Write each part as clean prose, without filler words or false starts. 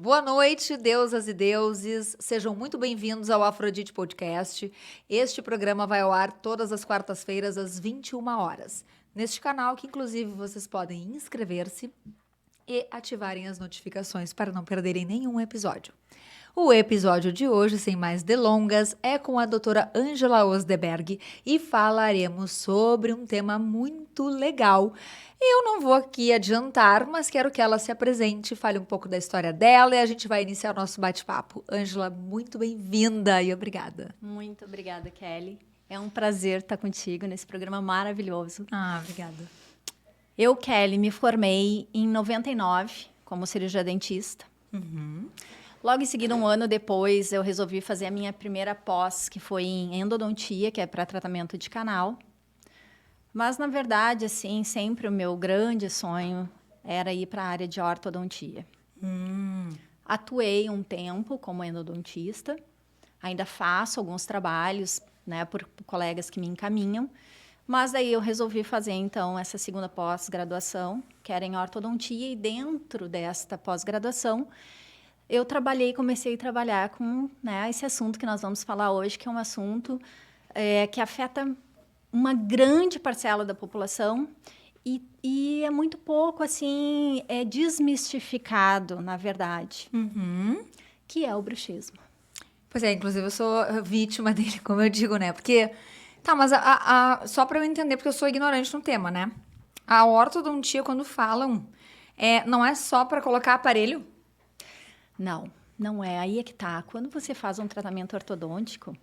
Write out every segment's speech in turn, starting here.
Boa noite, deusas e deuses. Sejam muito bem-vindos ao Afrodite Podcast. Este programa vai ao ar todas as quartas-feiras, às 21 horas. Neste canal, que inclusive vocês podem inscrever-se e ativarem as notificações para não perderem nenhum episódio. O episódio de hoje, sem mais delongas, é com a doutora Ângela Osdeberg e falaremos sobre um tema muito legal. Eu não vou aqui adiantar, mas quero que ela se apresente, fale um pouco da história dela e a gente vai iniciar o nosso bate-papo. Ângela, muito bem-vinda e obrigada. Muito obrigada, Kelly. É um prazer estar contigo nesse programa maravilhoso. Obrigada. Eu, Kelly, me formei em 99 como cirurgia dentista. Logo em seguida, um ano depois, eu resolvi fazer a minha primeira pós, que foi em endodontia, que é para tratamento de canal. Mas, na verdade, assim, sempre o meu grande sonho era ir para a área de ortodontia. Atuei um tempo como endodontista, ainda faço alguns trabalhos, né, por colegas que me encaminham, mas daí eu resolvi fazer, então, essa segunda pós-graduação, que era em ortodontia, e dentro desta pós-graduação, eu comecei a trabalhar com, né, esse assunto que nós vamos falar hoje, que é um assunto que afeta uma grande parcela da população e é muito pouco, assim, desmistificado, na verdade, que é o bruxismo. Pois é, inclusive eu sou vítima dele, como eu digo, né? Porque, tá, mas só pra eu entender, porque eu sou ignorante no tema, né? A ortodontia, quando falam, não é só pra colocar aparelho? Não, não é. Aí é que tá. Quando você faz um tratamento ortodôntico,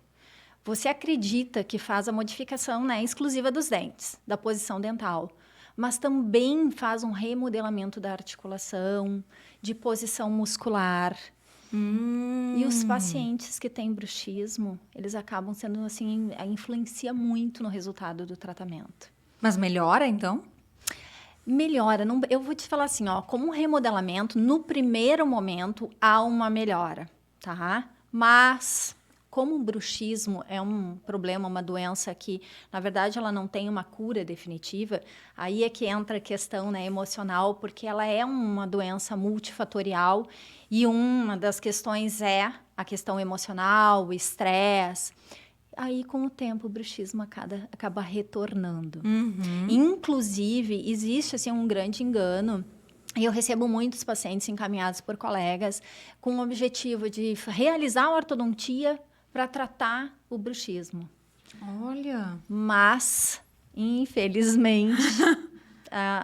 você acredita que faz a modificação, né, exclusiva dos dentes, da posição dental, mas também faz um remodelamento da articulação, de posição muscular. E os pacientes que têm bruxismo, eles acabam sendo, assim, influencia muito no resultado do tratamento. Mas melhora, então? Melhora. Eu vou te falar assim, ó, como um remodelamento, no primeiro momento há uma melhora, tá? Mas como o bruxismo é um problema, uma doença que, na verdade, ela não tem uma cura definitiva, aí é que entra a questão, né, emocional, porque ela é uma doença multifatorial e uma das questões é a questão emocional, o estresse. Aí, com o tempo, o bruxismo acaba retornando. Inclusive, existe assim, um grande engano, e eu recebo muitos pacientes encaminhados por colegas com o objetivo de realizar a ortodontia para tratar o bruxismo. Olha! Mas, infelizmente,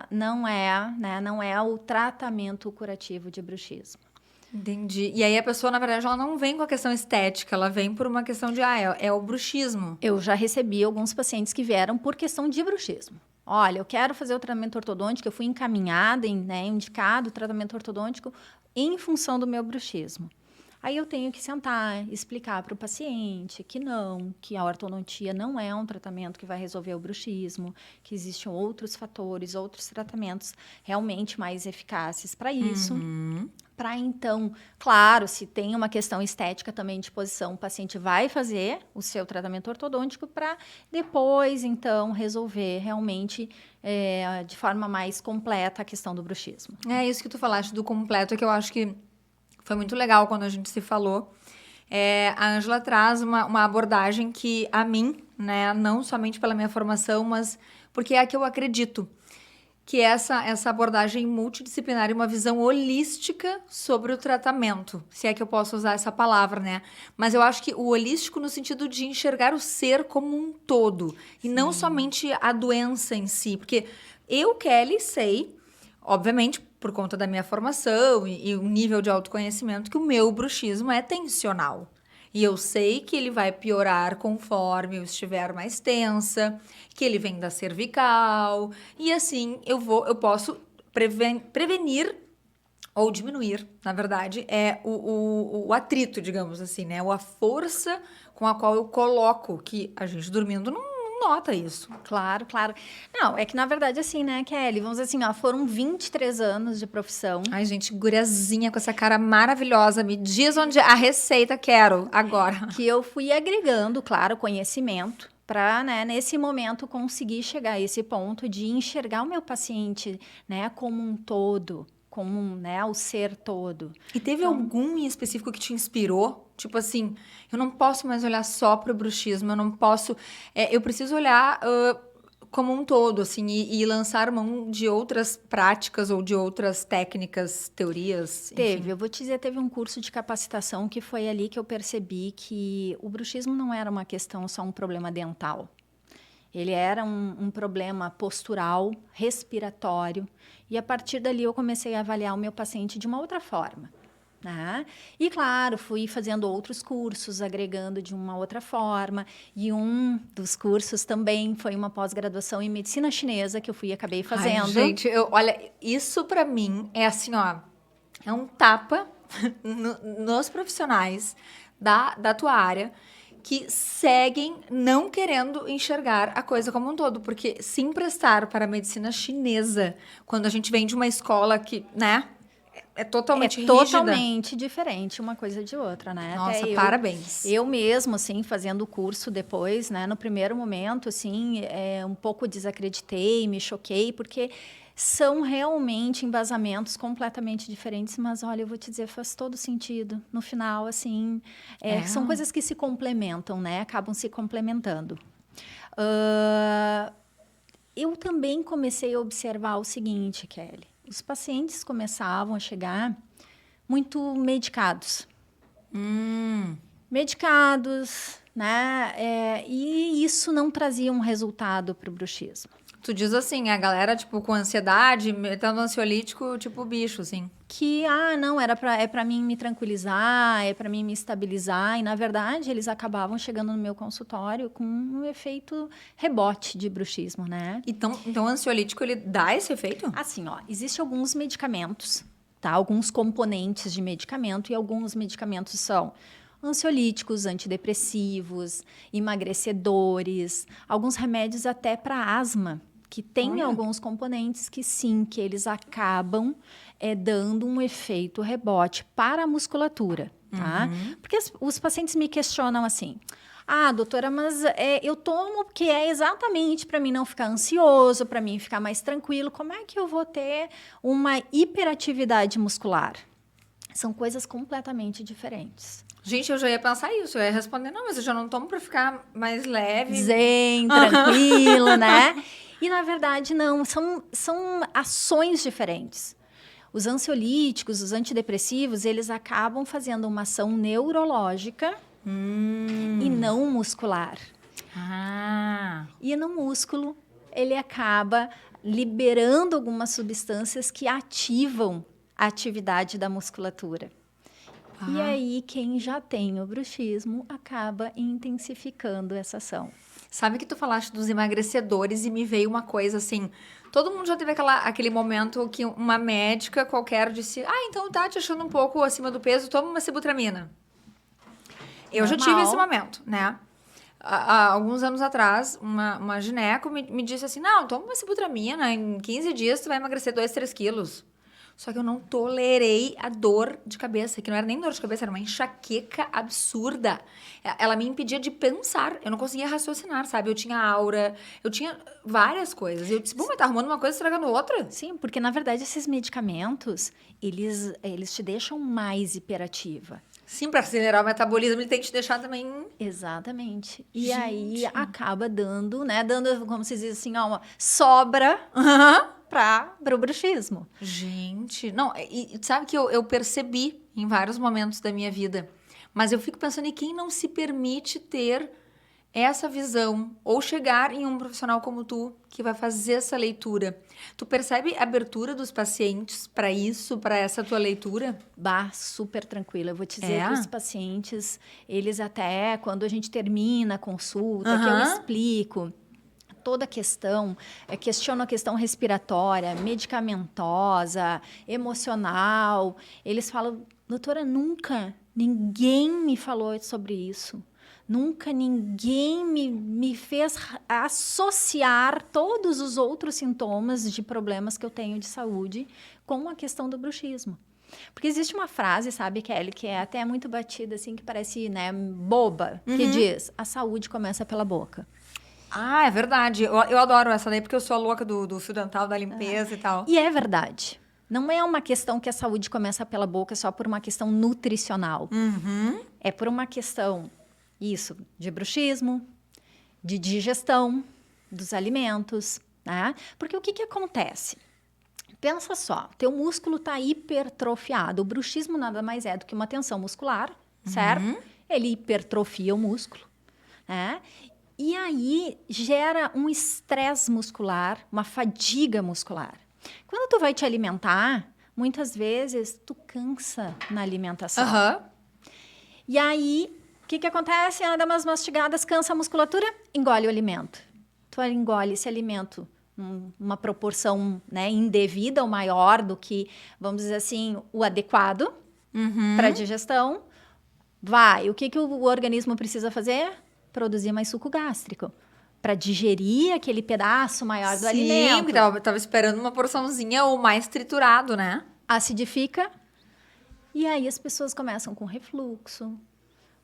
não é o tratamento curativo de bruxismo. Entendi. E aí a pessoa, na verdade, ela não vem com a questão estética, ela vem por uma questão de, é o bruxismo. Eu já recebi alguns pacientes que vieram por questão de bruxismo. Olha, eu quero fazer o tratamento ortodôntico, eu fui encaminhada, indicado o tratamento ortodôntico em função do meu bruxismo. Aí eu tenho que sentar, explicar para o paciente que a ortodontia não é um tratamento que vai resolver o bruxismo, que existem outros fatores, outros tratamentos realmente mais eficazes para isso. Para então, claro, se tem uma questão estética também de posição, o paciente vai fazer o seu tratamento ortodôntico para depois, então, resolver realmente de forma mais completa a questão do bruxismo. É isso que tu falaste do completo, que eu acho que foi muito legal quando a gente se falou. A Ângela traz uma abordagem que a mim, né, não somente pela minha formação, mas porque é a que eu acredito, que é essa abordagem multidisciplinar e uma visão holística sobre o tratamento, se é que eu posso usar essa palavra, né? Mas eu acho que o holístico no sentido de enxergar o ser como um todo, e não somente a doença em si, porque eu, Kelly, sei, obviamente, por conta da minha formação e o nível de autoconhecimento, que o meu bruxismo é tensional. E eu sei que ele vai piorar conforme eu estiver mais tensa, que ele vem da cervical, e assim eu posso prevenir ou diminuir, na verdade, o atrito, digamos assim, né? Ou a força com a qual eu coloco, que a gente dormindo não nota isso. Claro, claro. Não, é que na verdade assim, né, Kelly? Vamos dizer assim, ó, foram 23 anos de profissão. Ai, gente, guriazinha com essa cara maravilhosa, me diz onde a receita quero agora. Que eu fui agregando, claro, conhecimento para, né, nesse momento conseguir chegar a esse ponto de enxergar o meu paciente, né, como um todo, como, né, o ser todo. E teve algum em específico que te inspirou? Tipo assim, eu não posso mais olhar só pro bruxismo, eu não posso... eu preciso olhar como um todo, assim, e lançar mão de outras práticas ou de outras técnicas, teorias, enfim. Teve, eu vou te dizer, teve um curso de capacitação que foi ali que eu percebi que o bruxismo não era uma questão, só um problema dental. Ele era um problema postural, respiratório, e a partir dali eu comecei a avaliar o meu paciente de uma outra forma. Né? E, claro, fui fazendo outros cursos, agregando de uma outra forma, e um dos cursos também foi uma pós-graduação em medicina chinesa que eu acabei fazendo. Ai, gente, olha, isso pra mim é assim, ó, é um tapa nos profissionais da tua área que seguem não querendo enxergar a coisa como um todo, porque se emprestar para a medicina chinesa, quando a gente vem de uma escola que, né, é totalmente rígida. Totalmente diferente uma coisa de outra, né? Nossa, Até parabéns. Eu mesmo, assim, fazendo o curso depois, né? No primeiro momento, assim, um pouco desacreditei, me choquei, porque são realmente embasamentos completamente diferentes, mas olha, eu vou te dizer, faz todo sentido. No final, assim, são coisas que se complementam, né? Acabam se complementando. Eu também comecei a observar o seguinte, Kelly. Os pacientes começavam a chegar muito medicados. Medicados, né? E isso não trazia um resultado para o bruxismo. Tu diz assim, a galera, tipo, com ansiedade, metendo ansiolítico, tipo bicho, assim. Que, não, é para mim me tranquilizar, é para mim me estabilizar. E, na verdade, eles acabavam chegando no meu consultório com um efeito rebote de bruxismo, né? Então o ansiolítico, ele dá esse efeito? Assim, ó, existem alguns medicamentos, tá? Alguns componentes de medicamento, e alguns medicamentos são ansiolíticos, antidepressivos, emagrecedores, alguns remédios até para asma, que tem alguns componentes que sim, que eles acabam dando um efeito rebote para a musculatura, tá? Porque os pacientes me questionam assim, doutora, mas eu tomo porque é exatamente para mim não ficar ansioso, para mim ficar mais tranquilo, como é que eu vou ter uma hiperatividade muscular? São coisas completamente diferentes. Gente, eu já ia pensar isso, eu ia responder, não, mas eu já não tomo pra ficar mais leve. Zen, tranquilo, né? E, na verdade, não, são ações diferentes. Os ansiolíticos, os antidepressivos, eles acabam fazendo uma ação neurológica e não muscular. E no músculo, ele acaba liberando algumas substâncias que ativam a atividade da musculatura. E aí, quem já tem o bruxismo acaba intensificando essa ação. Sabe que tu falaste dos emagrecedores e me veio uma coisa assim... Todo mundo já teve aquele momento que uma médica qualquer disse... então tá te achando um pouco acima do peso, toma uma sibutramina. Eu já tive esse momento, né? Há alguns anos atrás, uma gineco me disse assim... Não, toma uma sibutramina, em 15 dias tu vai emagrecer 2, 3 quilos. Só que eu não tolerei a dor de cabeça, que não era nem dor de cabeça, era uma enxaqueca absurda. Ela me impedia de pensar, eu não conseguia raciocinar, sabe? Eu tinha aura, eu tinha várias coisas. E eu disse, mas tá arrumando uma coisa estragando outra? Sim, porque na verdade esses medicamentos, eles te deixam mais hiperativa. Sim, para acelerar o metabolismo, ele tem que te deixar também... Exatamente. E aí acaba dando, né? Dando, como se diz assim, uma sobra... para o bruxismo. Gente, não, e sabe que eu percebi em vários momentos da minha vida, mas eu fico pensando em quem não se permite ter essa visão ou chegar em um profissional como tu, que vai fazer essa leitura. Tu percebe a abertura dos pacientes para isso, para essa tua leitura? Super tranquila. Eu vou te dizer que os pacientes, eles até, quando a gente termina a consulta, que eu explico... Toda a questão, questiono a questão respiratória, medicamentosa, emocional. Eles falam, doutora, nunca ninguém me falou sobre isso. Nunca ninguém me fez associar todos os outros sintomas de problemas que eu tenho de saúde com a questão do bruxismo. Porque existe uma frase, sabe, Kelly, que é até muito batida, assim, que parece, né, boba, que diz, a saúde começa pela boca. É verdade. Eu adoro essa daí, porque eu sou a louca do fio dental, da limpeza e tal. E é verdade. Não é uma questão que a saúde começa pela boca só por uma questão nutricional. É por uma questão, isso, de bruxismo, de digestão dos alimentos, né? Porque o que acontece? Pensa só, teu músculo está hipertrofiado. O bruxismo nada mais é do que uma tensão muscular, certo? Ele hipertrofia o músculo, né? E aí gera um estresse muscular, uma fadiga muscular. Quando tu vai te alimentar, muitas vezes tu cansa na alimentação. E aí, o que acontece? Dá umas mastigadas, cansa a musculatura, engole o alimento. Tu engole esse alimento numa proporção, né, indevida ou maior do que, vamos dizer assim, o adequado para a digestão. O que o organismo precisa fazer? Produzir mais suco gástrico para digerir aquele pedaço maior do alimento. Sim, porque tava esperando uma porçãozinha ou mais triturado, né? Acidifica. E aí as pessoas começam com refluxo,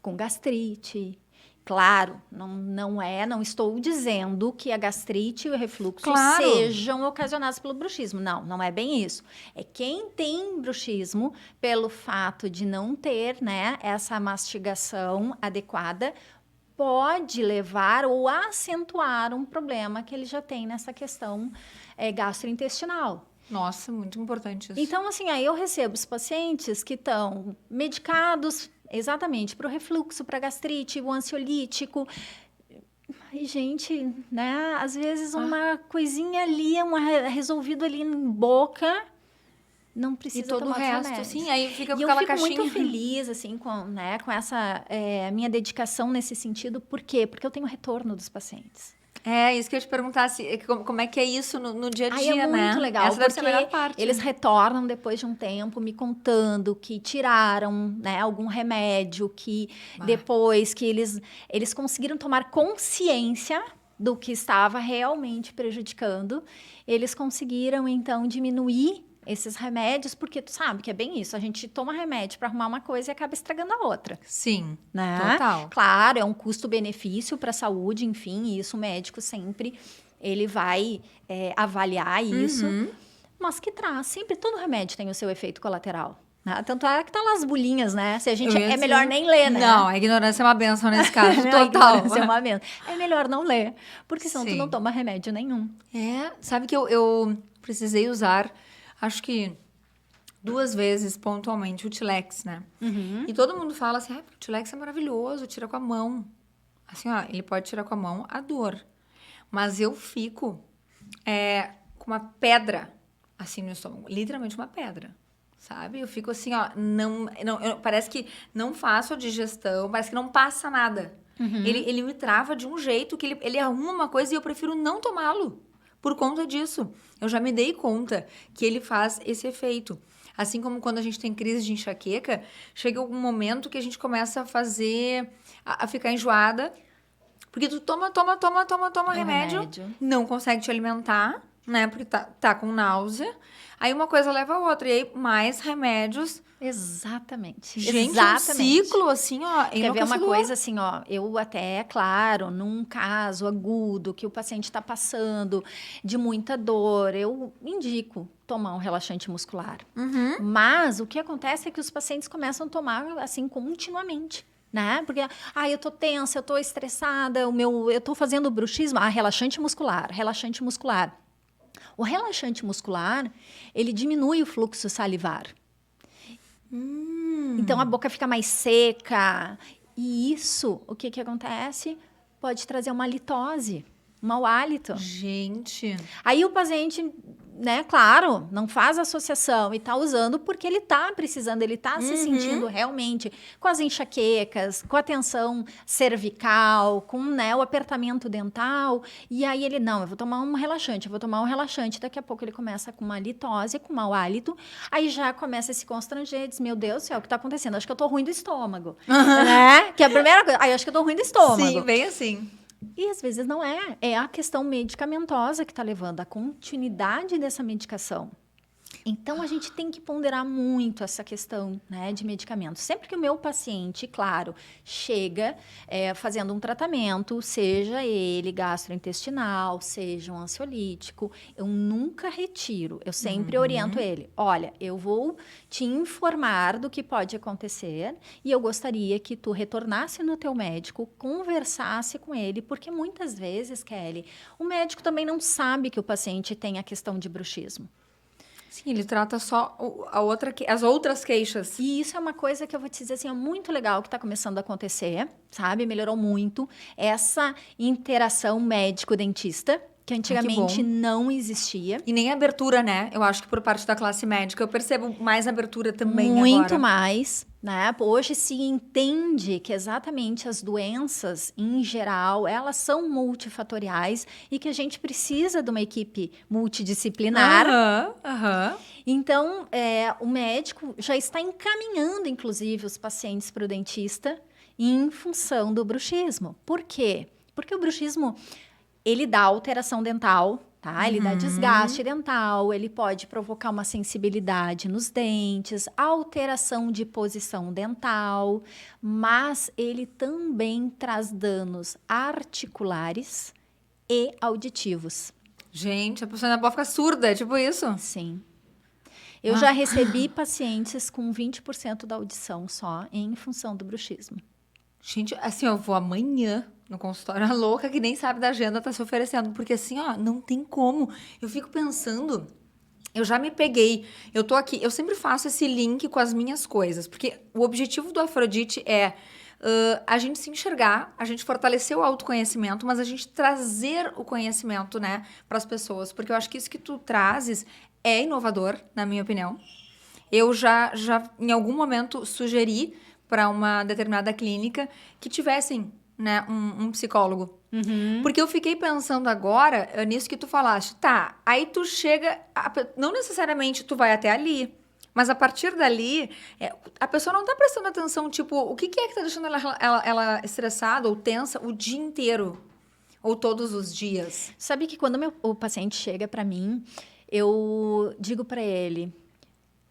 com gastrite. Claro, não estou dizendo que a gastrite e o refluxo sejam ocasionados pelo bruxismo. Não é bem isso. É quem tem bruxismo, pelo fato de não ter, né, essa mastigação adequada, pode levar ou acentuar um problema que ele já tem nessa questão gastrointestinal. Nossa, muito importante isso. Então, assim, aí eu recebo os pacientes que estão medicados exatamente para o refluxo, para gastrite, o ansiolítico. E, gente, né, às vezes uma coisinha ali, resolvido ali em boca, não precisa tomar todo o resto, remédios. Sim, aí fica com e aquela eu fico caixinha. muito feliz, assim, com essa minha dedicação nesse sentido. Por quê? Porque eu tenho retorno dos pacientes. Isso que eu ia te perguntar, como é que é isso no dia a dia, É muito legal, Essa deve ser a melhor parte. Eles retornam depois de um tempo me contando que tiraram, né, algum remédio, que depois que eles conseguiram tomar consciência do que estava realmente prejudicando, eles conseguiram, então, diminuir esses remédios, porque tu sabe que é bem isso, a gente toma remédio para arrumar uma coisa e acaba estragando a outra. Sim, né? Total. Claro, é um custo-benefício para a saúde, enfim, e isso o médico sempre ele vai avaliar isso, mas que traz, sempre todo remédio tem o seu efeito colateral. Né? Tanto é que tá lá as bulinhas, né? Se a gente melhor nem ler, né? Não, a ignorância é uma benção nesse caso, total. A ignorância é uma benção. É melhor não ler, porque senão tu não toma remédio nenhum. Sabe que eu precisei usar, acho que 2 vezes pontualmente o Tilex, né? E todo mundo fala assim, o Tilex é maravilhoso, tira com a mão. Assim, ó, ele pode tirar com a mão a dor. Mas eu fico com uma pedra, assim, no estômago. Literalmente uma pedra, sabe? Eu fico assim, ó, parece que não faço a digestão, parece que não passa nada. Ele me trava de um jeito que ele arruma uma coisa e eu prefiro não tomá-lo. Por conta disso, eu já me dei conta que ele faz esse efeito. Assim como quando a gente tem crise de enxaqueca, chega algum momento que a gente começa a ficar enjoada, porque tu toma remédio, não consegue te alimentar, né? Porque tá com náusea. Aí uma coisa leva a outra, e aí mais remédios. Exatamente. Gente, um ciclo assim, ó, Quer ver uma coisa assim, ó, eu até, claro, num caso agudo que o paciente está passando de muita dor, eu indico tomar um relaxante muscular. Mas o que acontece é que os pacientes começam a tomar assim continuamente. Né? Porque, eu tô tensa, eu tô estressada, eu tô fazendo bruxismo, relaxante muscular. O relaxante muscular, ele diminui o fluxo salivar. Então, a boca fica mais seca. E isso, o que acontece? Pode trazer uma litose, um mau hálito. Gente. Aí o paciente, né, claro, não faz associação e tá usando porque ele tá precisando, ele tá se sentindo realmente com as enxaquecas, com a tensão cervical, com, né, o apertamento dental. E aí ele, eu vou tomar um relaxante. Daqui a pouco ele começa com uma litose, com mau hálito. Aí já começa a se constranger, diz, meu Deus do céu, o que tá acontecendo? Acho que eu tô ruim do estômago. Né? Que é a primeira coisa. Acho que eu tô ruim do estômago. Sim, bem assim. E às vezes não é. É a questão medicamentosa que está levando a continuidade dessa medicação. Então, a gente tem que ponderar muito essa questão, né, de medicamentos. Sempre que o meu paciente, claro, chega fazendo um tratamento, seja ele gastrointestinal, seja um ansiolítico, eu nunca retiro. Eu sempre oriento ele. Olha, eu vou te informar do que pode acontecer e eu gostaria que tu retornasse no teu médico, conversasse com ele, porque muitas vezes, Kelly, o médico também não sabe que o paciente tem a questão de bruxismo. Sim, ele trata só as outras queixas. E isso é uma coisa que eu vou te dizer assim, é muito legal que está começando a acontecer, sabe? Melhorou muito essa interação médico-dentista, que antigamente não existia. E nem abertura, né? Eu acho que por parte da classe médica. Eu percebo mais abertura também Muito agora. mais, né? Hoje se entende que exatamente as doenças, em geral, elas são multifatoriais e que a gente precisa de uma equipe multidisciplinar. Então, o médico já está encaminhando, inclusive, os pacientes para o dentista em função do bruxismo. Por quê? Porque o bruxismo, ele dá alteração dental, tá? Ele dá desgaste dental, ele pode provocar uma sensibilidade nos dentes, alteração de posição dental, mas ele também traz danos articulares e auditivos. Gente, a pessoa ainda pode ficar surda, é tipo isso? Sim. Eu já recebi pacientes com 20% da audição só em função do bruxismo. Gente, assim, eu vou amanhã no consultório. A louca que nem sabe da agenda tá se oferecendo. Porque assim, ó, não tem como. Eu fico pensando, eu já me peguei. Eu tô aqui, eu sempre faço esse link com as minhas coisas. Porque o objetivo do Afrodite é a gente se enxergar, a gente fortalecer o autoconhecimento, mas a gente trazer o conhecimento, né, pras pessoas. Porque eu acho que isso que tu trazes é inovador, na minha opinião. Eu já em algum momento sugeri para uma determinada clínica que tivessem, né, um psicólogo. Porque eu fiquei pensando agora nisso que tu falaste. Tá, aí tu chega... não necessariamente tu vai até ali, mas a partir dali, a pessoa não tá prestando atenção, tipo, o que é que tá deixando ela estressada ou tensa o dia inteiro? Ou todos os dias? Sabe que quando o paciente chega para mim, eu digo para ele,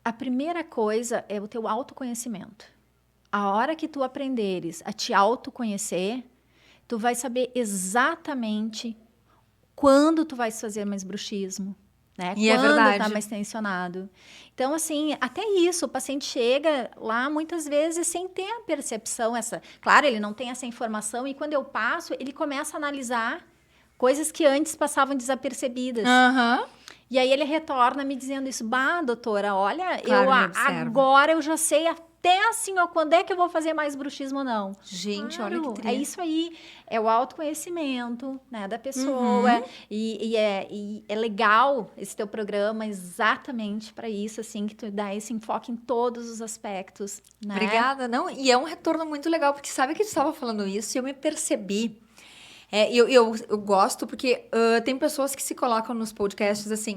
a primeira coisa é o teu autoconhecimento. A hora que tu aprenderes a te autoconhecer, tu vai saber exatamente quando tu vais fazer mais bruxismo, né? E quando é verdade. tá mais tensionado. Então, assim, até isso, o paciente chega lá muitas vezes sem ter a percepção, claro, ele não tem essa informação e quando eu passo, ele começa a analisar coisas que antes passavam desapercebidas. E aí ele retorna me dizendo isso, doutora, olha, claro, agora eu já sei até assim, ó, quando é que eu vou fazer mais bruxismo ou não. Gente, claro, olha que triste. É isso aí, é o autoconhecimento, né, da pessoa. E é legal esse teu programa exatamente para isso, assim, que tu dá esse enfoque em todos os aspectos, né? Obrigada, não, e é um retorno muito legal, porque sabe que tu estava falando isso e eu me percebi. Eu gosto porque tem pessoas que se colocam nos podcasts assim,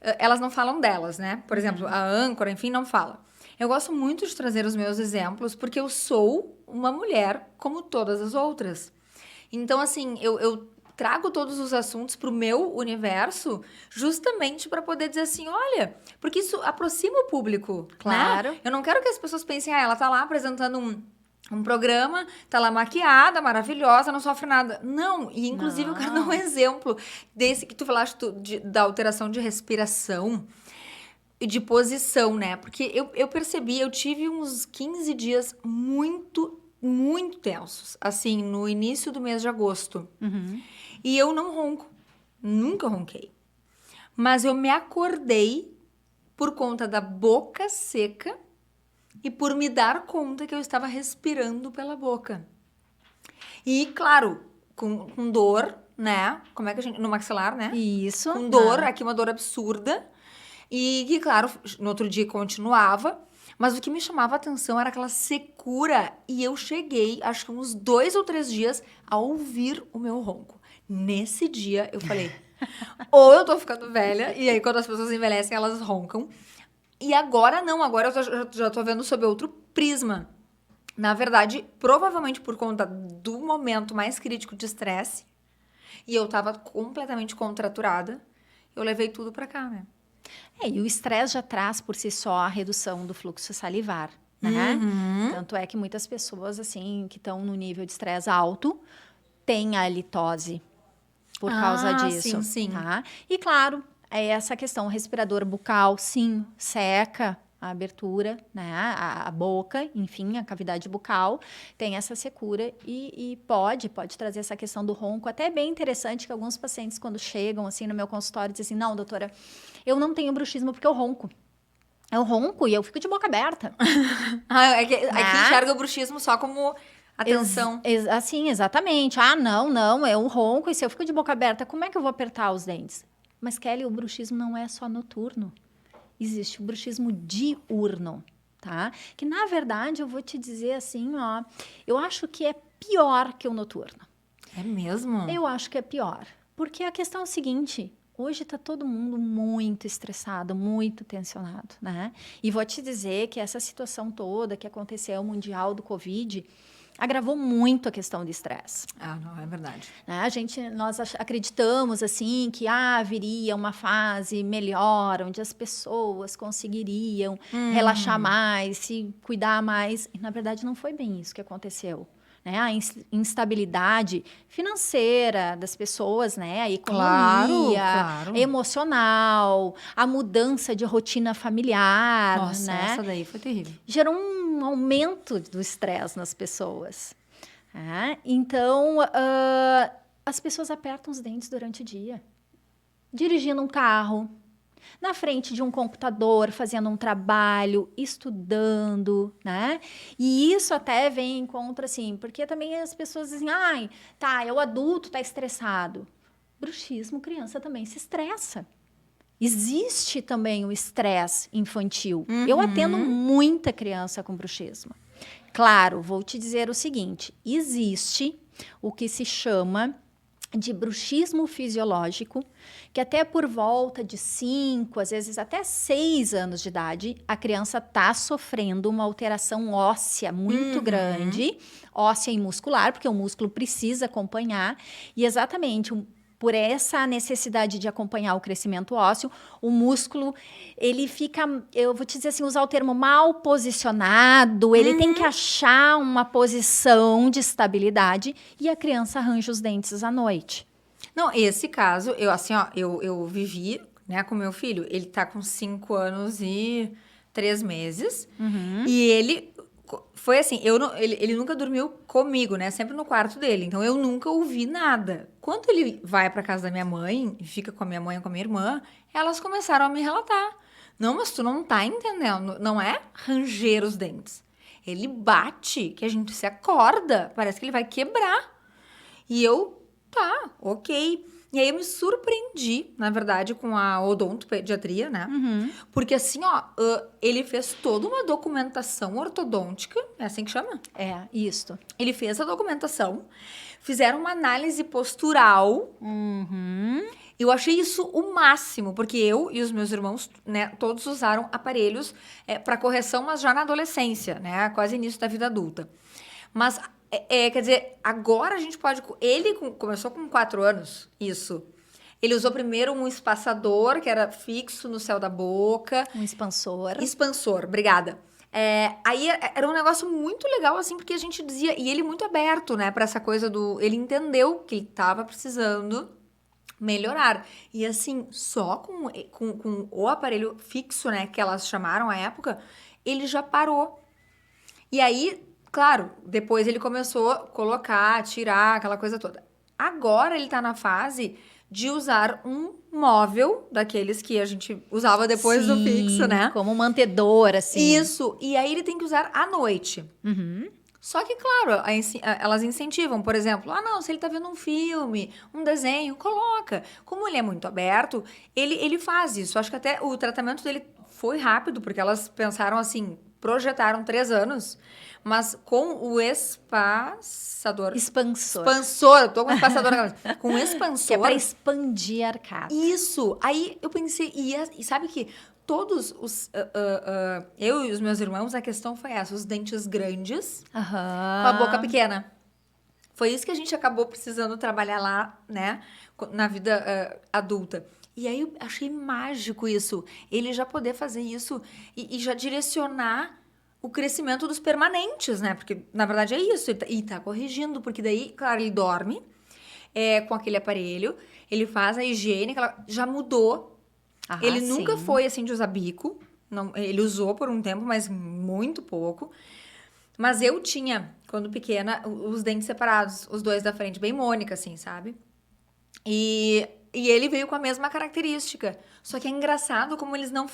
elas não falam delas, né? Por exemplo, a âncora, enfim, não fala. Eu gosto muito de trazer os meus exemplos porque eu sou uma mulher como todas as outras. Então, assim, eu trago todos os assuntos pro meu universo justamente para poder dizer assim, olha, porque isso aproxima o público, claro. Né? Eu não quero que as pessoas pensem, ela tá lá apresentando um programa, tá lá maquiada, maravilhosa, não sofre nada. Não, e inclusive eu quero dar um exemplo desse que tu falaste da alteração de respiração e de posição, né? Porque eu percebi, eu tive uns 15 dias muito, muito tensos, assim, no início do mês de agosto. E eu não ronco, nunca ronquei. Mas eu me acordei por conta da boca seca e por me dar conta que eu estava respirando pela boca. E, claro, com dor, né? Como é que a gente... No maxilar, né? Isso. Com dor, aqui uma dor absurda. E que, claro, no outro dia continuava. Mas o que me chamava a atenção era aquela secura. E eu cheguei, acho que uns 2 ou 3 dias, a ouvir o meu ronco. Nesse dia, eu falei... ou eu tô ficando velha, e aí quando as pessoas envelhecem, elas roncam. E agora não, agora eu já tô vendo sob outro prisma. Na verdade, provavelmente por conta do momento mais crítico de estresse, e eu tava completamente contraturada, eu levei tudo pra cá, né? E o estresse já traz por si só a redução do fluxo salivar, né? Tanto é que muitas pessoas, assim, que estão no nível de estresse alto, têm a halitose por causa disso. Sim. Tá? E, claro, é essa questão, o respirador bucal, sim, seca a abertura, né? A boca, enfim, a cavidade bucal, tem essa secura e pode trazer essa questão do ronco. Até é bem interessante que alguns pacientes, quando chegam, assim, no meu consultório, dizem assim, não, doutora, eu não tenho bruxismo porque eu ronco. Eu ronco e eu fico de boca aberta. Aqui enxerga o bruxismo só como atenção. Assim, exatamente. Ah, não, é um ronco e se eu fico de boca aberta, como é que eu vou apertar os dentes? Mas, Kelly, o bruxismo não é só noturno. Existe o bruxismo diurno, tá? Que, na verdade, eu vou te dizer assim, ó, eu acho que é pior que o noturno. É mesmo? Eu acho que é pior. Porque a questão é o seguinte, hoje tá todo mundo muito estressado, muito tensionado, né? E vou te dizer que essa situação toda que aconteceu, mundial do Covid, agravou muito a questão do estresse. Não, é verdade. Né? Nós acreditamos assim que viria uma fase melhor, onde as pessoas conseguiriam relaxar mais, se cuidar mais. E, na verdade, não foi bem isso que aconteceu. Né? A instabilidade financeira das pessoas, né? A economia, claro. emocional, a mudança de rotina familiar. Nossa, né? essa daí foi terrível. Gerou um aumento do estresse nas pessoas. Então, as pessoas apertam os dentes durante o dia. Dirigindo um carro, na frente de um computador, fazendo um trabalho, estudando, né? E isso até vem em contra, assim, porque também as pessoas dizem, o adulto tá estressado. Bruxismo, criança também se estressa. Existe também o estresse infantil. Eu atendo muita criança com bruxismo. Claro, vou te dizer o seguinte, existe o que se chama de bruxismo fisiológico, que até por volta de 5, às vezes até 6 anos de idade, a criança está sofrendo uma alteração óssea muito grande, óssea e muscular, porque o músculo precisa acompanhar, e exatamente por essa necessidade de acompanhar o crescimento ósseo, o músculo, ele fica, eu vou te dizer assim, usar o termo mal posicionado, ele tem que achar uma posição de estabilidade e a criança arranja os dentes à noite. Não, esse caso, eu vivi, né, com meu filho, ele tá com 5 anos e 3 meses, e ele... Foi assim, ele nunca dormiu comigo, né? Sempre no quarto dele. Então, eu nunca ouvi nada. Quando ele vai pra casa da minha mãe, e fica com a minha mãe e com a minha irmã, elas começaram a me relatar. Não, mas tu não tá entendendo. Não é ranger os dentes. Ele bate, que a gente se acorda. Parece que ele vai quebrar. E eu, ok. E aí eu me surpreendi, na verdade, com a odontopediatria, né? Porque assim, ele fez toda uma documentação ortodôntica, é assim que chama? É, isso. Ele fez a documentação, fizeram uma análise postural. Eu achei isso o máximo, porque eu e os meus irmãos, né, todos usaram aparelhos para correção, mas já na adolescência, né? Quase início da vida adulta. Mas... quer dizer, agora a gente pode... Ele começou com 4 anos, isso. Ele usou primeiro um espaçador, que era fixo no céu da boca. Um expansor. Expansor, obrigada. Aí era um negócio muito legal, assim, porque a gente dizia... E ele muito aberto, né, pra essa coisa do... Ele entendeu que ele tava precisando melhorar. E assim, só com o aparelho fixo, né, que elas chamaram à época, ele já parou. E aí... Claro, depois ele começou a colocar, tirar, aquela coisa toda. Agora ele tá na fase de usar um móvel, daqueles que a gente usava depois do fixo, né? Como um mantedor, assim. Isso, e aí ele tem que usar à noite. Só que, claro, elas incentivam, por exemplo, não, se ele tá vendo um filme, um desenho, coloca. Como ele é muito aberto, ele faz isso. Acho que até o tratamento dele foi rápido, porque elas pensaram assim, projetaram 3 anos... Mas com o espaçador... Expansor. Tô com o espaçador na cabeça. Com o expansor... Que é pra expandir a arcada. Isso. Aí eu pensei... E sabe que todos os... eu e os meus irmãos, a questão foi essa. Os dentes grandes com a boca pequena. Foi isso que a gente acabou precisando trabalhar lá, né? Na vida adulta. E aí eu achei mágico isso. Ele já poder fazer isso e já direcionar o crescimento dos permanentes, né? Porque, na verdade, é isso. E tá corrigindo, porque daí, claro, ele dorme com aquele aparelho, ele faz a higiene, já mudou. Ele nunca sim. foi, assim, de usar bico. Não, ele usou por um tempo, mas muito pouco. Mas eu tinha, quando pequena, os dentes separados, os dois da frente, bem Mônica, assim, sabe? E ele veio com a mesma característica. Só que é engraçado como eles não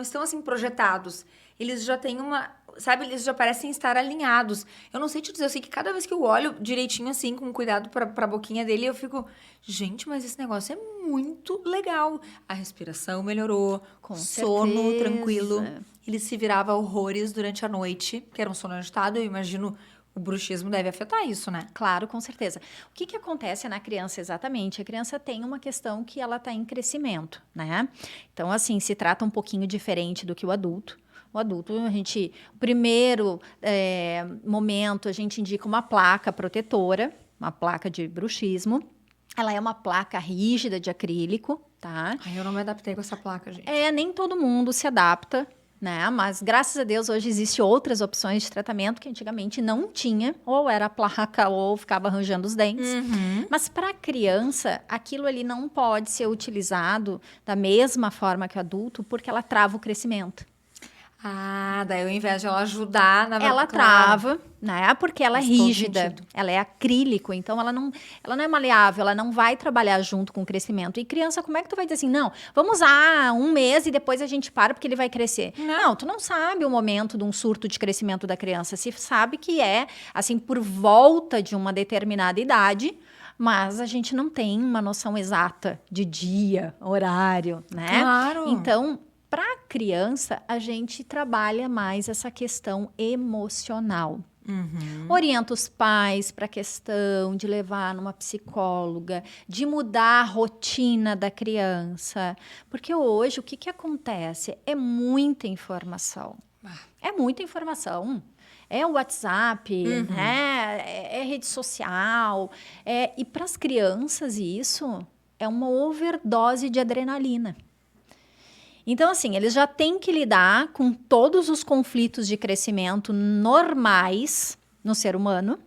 estão assim projetados. Eles já têm uma. Sabe, eles já parecem estar alinhados. Eu não sei te dizer, eu sei que cada vez que eu olho direitinho, assim, com cuidado pra boquinha dele, eu fico. Gente, mas esse negócio é muito legal. A respiração melhorou, Com sono certeza. tranquilo. Ele se virava horrores durante a noite, que era um sono agitado. Eu imagino o bruxismo deve afetar isso, né? Claro, com certeza. O que acontece na criança exatamente? A criança tem uma questão que ela está em crescimento, né? Então, assim, se trata um pouquinho diferente do que o adulto. O adulto, o primeiro momento, a gente indica uma placa protetora, uma placa de bruxismo. Ela é uma placa rígida de acrílico, tá? Ai, eu não me adaptei com essa placa, gente. Nem todo mundo se adapta, né? Mas graças a Deus hoje existem outras opções de tratamento que antigamente não tinha, ou era a placa ou ficava arranjando os dentes. Mas para criança, aquilo ali não pode ser utilizado da mesma forma que o adulto, porque ela trava o crescimento. Ah, daí ao invés de ela ajudar, na verdade, Ela trava, né? Porque ela é Faz todo rígida, sentido. ela é acrílico, então ela não é maleável, ela não vai trabalhar junto com o crescimento. E criança, como é que tu vai dizer assim, não, vamos usar 1 mês e depois a gente para porque ele vai crescer? Não, tu não sabe o momento de um surto de crescimento da criança, se sabe que é, assim, por volta de uma determinada idade, mas a gente não tem uma noção exata de dia, horário, né? Claro. Então, para a criança, a gente trabalha mais essa questão emocional. Orienta os pais para a questão de levar numa psicóloga, de mudar a rotina da criança. Porque hoje, o que acontece? É muita informação. É muita informação. É o WhatsApp, né? É rede social. E para as crianças, isso é uma overdose de adrenalina. Então, assim, eles já têm que lidar com todos os conflitos de crescimento normais no ser humano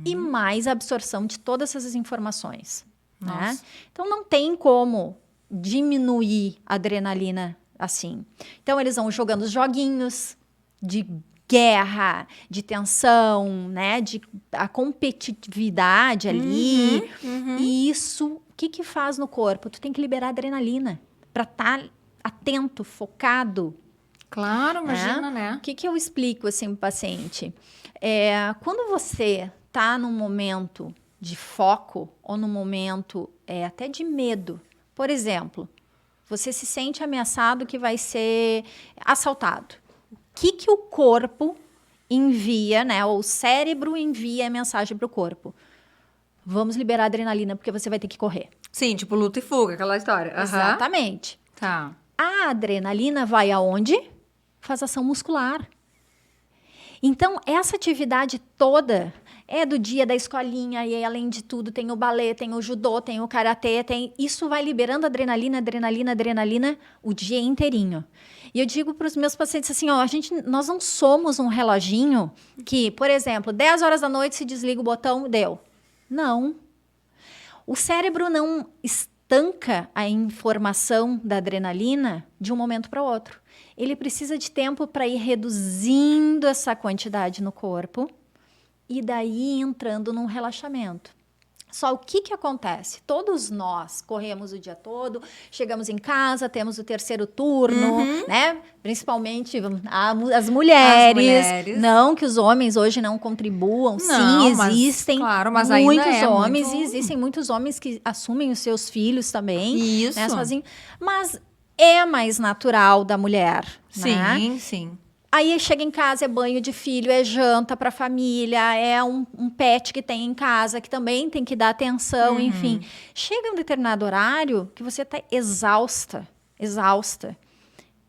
e mais a absorção de todas essas informações, né? Então, não tem como diminuir a adrenalina assim. Então, eles vão jogando os joguinhos de guerra, de tensão, né? De a competitividade ali. E isso, o que faz no corpo? Tu tem que liberar adrenalina para estar atento, focado. Claro, imagina, né? O que eu explico assim para o paciente? Quando você está num momento de foco ou num momento até de medo, por exemplo, você se sente ameaçado que vai ser assaltado. O que o corpo envia, né? Ou o cérebro envia a mensagem para o corpo? Vamos liberar adrenalina porque você vai ter que correr. Sim, tipo luta e fuga, aquela história. Exatamente. Tá. A adrenalina vai aonde? Faz ação muscular. Então, essa atividade toda é do dia da escolinha, e aí, além de tudo, tem o balé, tem o judô, tem o karatê, isso vai liberando adrenalina o dia inteirinho. E eu digo para os meus pacientes assim, ó, nós não somos um reloginho que, por exemplo, 10 horas da noite se desliga o botão, deu. Não. O cérebro não estanca a informação da adrenalina de um momento para o outro. Ele precisa de tempo para ir reduzindo essa quantidade no corpo e daí entrando num relaxamento. Só o que acontece? Todos nós corremos o dia todo, chegamos em casa, temos o terceiro turno, né? Principalmente as mulheres. Não que os homens hoje não contribuam, não, sim, existem mas muitos ainda homens muito... e existem muitos homens que assumem os seus filhos também. Isso. Né, sozinho. Mas é mais natural da mulher, sim, né? Sim. Aí chega em casa, é banho de filho, é janta para a família, é um pet que tem em casa, que também tem que dar atenção, enfim. Chega um determinado horário que você está exausta.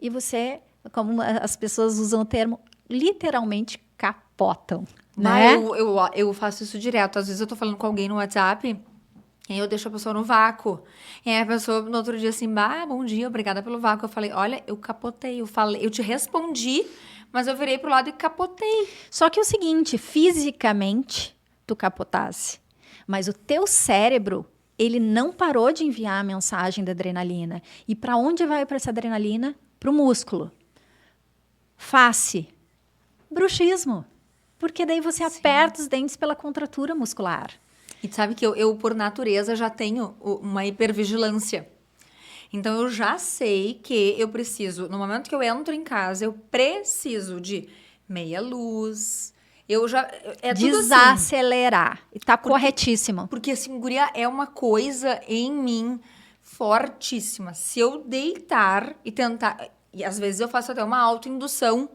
E você, como as pessoas usam o termo, literalmente capotam. Né? Eu faço isso direto. Às vezes eu tô falando com alguém no WhatsApp E aí eu deixo a pessoa no vácuo. E aí a pessoa no outro dia assim, bom dia, obrigada pelo vácuo. Eu falei, olha, eu capotei. Eu te respondi, mas eu virei pro lado e capotei. Só que é o seguinte, fisicamente, tu capotasse. Mas o teu cérebro, ele não parou de enviar a mensagem da adrenalina. E para onde vai para essa adrenalina? Pro músculo. Face. Bruxismo. Porque daí você aperta os dentes pela contratura muscular. E tu sabe que eu, por natureza, já tenho uma hipervigilância. Então, eu já sei que eu preciso, no momento que eu entro em casa, eu preciso de meia luz. Eu já... É tudo assim. Desacelerar. E tá corretíssimo. Porque, assim, guria, é uma coisa em mim fortíssima. Se eu deitar e tentar... E às vezes eu faço até uma autoindução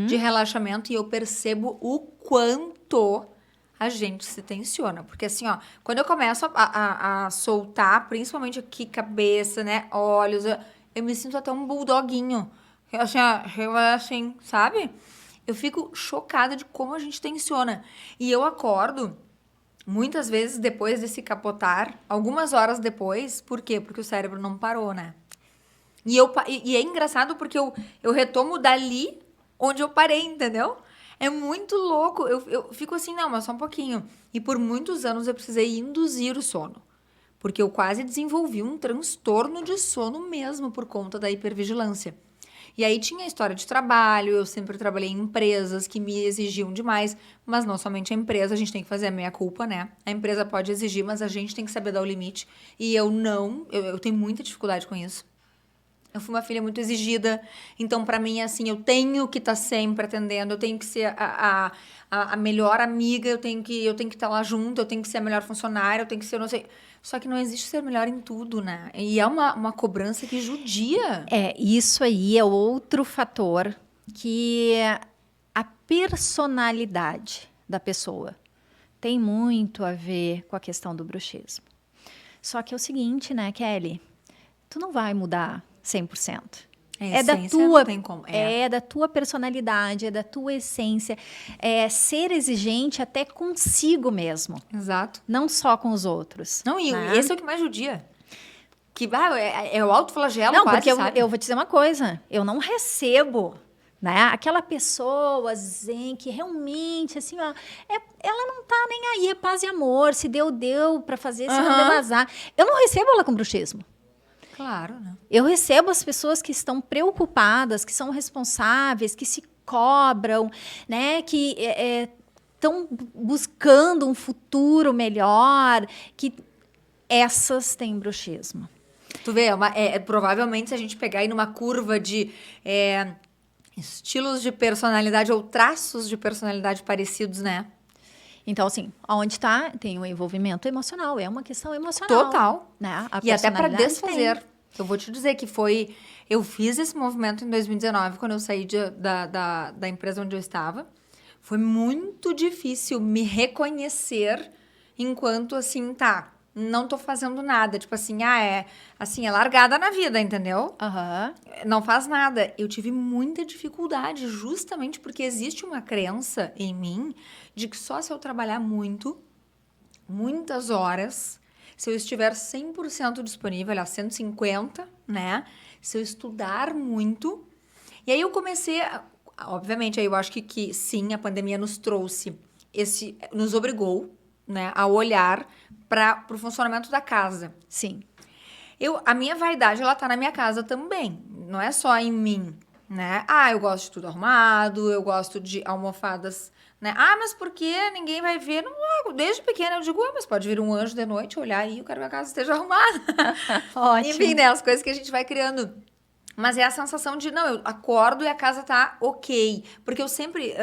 de relaxamento e eu percebo o quanto a gente se tensiona. Porque assim, ó, quando eu começo a soltar, principalmente aqui, cabeça, né, olhos, eu me sinto até um bulldoguinho. Assim, sabe? Eu fico chocada de como a gente tensiona. E eu acordo, muitas vezes depois desse capotar, algumas horas depois, por quê? Porque o cérebro não parou, né? E é engraçado porque eu retomo dali onde eu parei, entendeu? É muito louco. Eu fico assim, não, mas só um pouquinho. E por muitos anos eu precisei induzir o sono. Porque eu quase desenvolvi um transtorno de sono mesmo por conta da hipervigilância. E aí tinha a história de trabalho, eu sempre trabalhei em empresas que me exigiam demais, mas não somente a empresa, a gente tem que fazer a meia-culpa, né? A empresa pode exigir, mas a gente tem que saber dar o limite. E eu tenho muita dificuldade com isso. Eu fui uma filha muito exigida, então pra mim, assim, eu tenho que estar sempre atendendo, eu tenho que ser a melhor amiga, eu tenho que estar lá junto, eu tenho que ser a melhor funcionária, eu tenho que ser, não sei... Só que não existe ser melhor em tudo, né? E é uma cobrança que judia. Isso aí é outro fator que a personalidade da pessoa tem muito a ver com a questão do bruxismo. Só que é o seguinte, né, Kelly? Tu não vai mudar 100%. É da tua, não tem como. é da tua personalidade, é da tua essência. É ser exigente até consigo mesmo. Exato. Não só com os outros. Não, e né? esse é o que mais judia. Que é o autoflagelo Não, quase, porque sabe? eu vou te dizer uma coisa. Eu não recebo, né? Aquela pessoa zen que realmente, assim, ó, ela não tá nem aí, é paz e amor. Se deu pra fazer, se não deu azar. Eu não recebo ela com bruxismo. Claro, né? Eu recebo as pessoas que estão preocupadas, que são responsáveis, que se cobram, né? Que estão buscando um futuro melhor, que essas têm bruxismo. Tu vê, provavelmente se a gente pegar aí numa curva de estilos de personalidade ou traços de personalidade parecidos, né? Então, assim, onde está, tem o envolvimento emocional, é uma questão emocional. Total. Né? E até para personalidade desfazer. tem. Eu vou te dizer que foi... Eu fiz esse movimento em 2019, quando eu saí da empresa onde eu estava. Foi muito difícil me reconhecer enquanto, assim, não tô fazendo nada. Tipo assim, é largada na vida, entendeu? Aham. Não faz nada. Eu tive muita dificuldade, justamente porque existe uma crença em mim de que só se eu trabalhar muito, muitas horas, se eu estiver 100% disponível, aliás, 150, né? Se eu estudar muito. E aí eu comecei, obviamente, aí eu acho que sim, a pandemia nos trouxe, nos obrigou, né, a olhar para o funcionamento da casa. Sim. A minha vaidade, ela tá na minha casa também. Não é só em mim, né? Eu gosto de tudo arrumado, eu gosto de almofadas, né? Mas por que ninguém vai ver? Não, desde pequena eu digo, mas pode vir um anjo de noite, olhar aí, eu quero que a casa esteja arrumada. Ótimo. Enfim, né? As coisas que a gente vai criando. Mas é a sensação de, não, eu acordo e a casa tá ok. Porque eu sempre...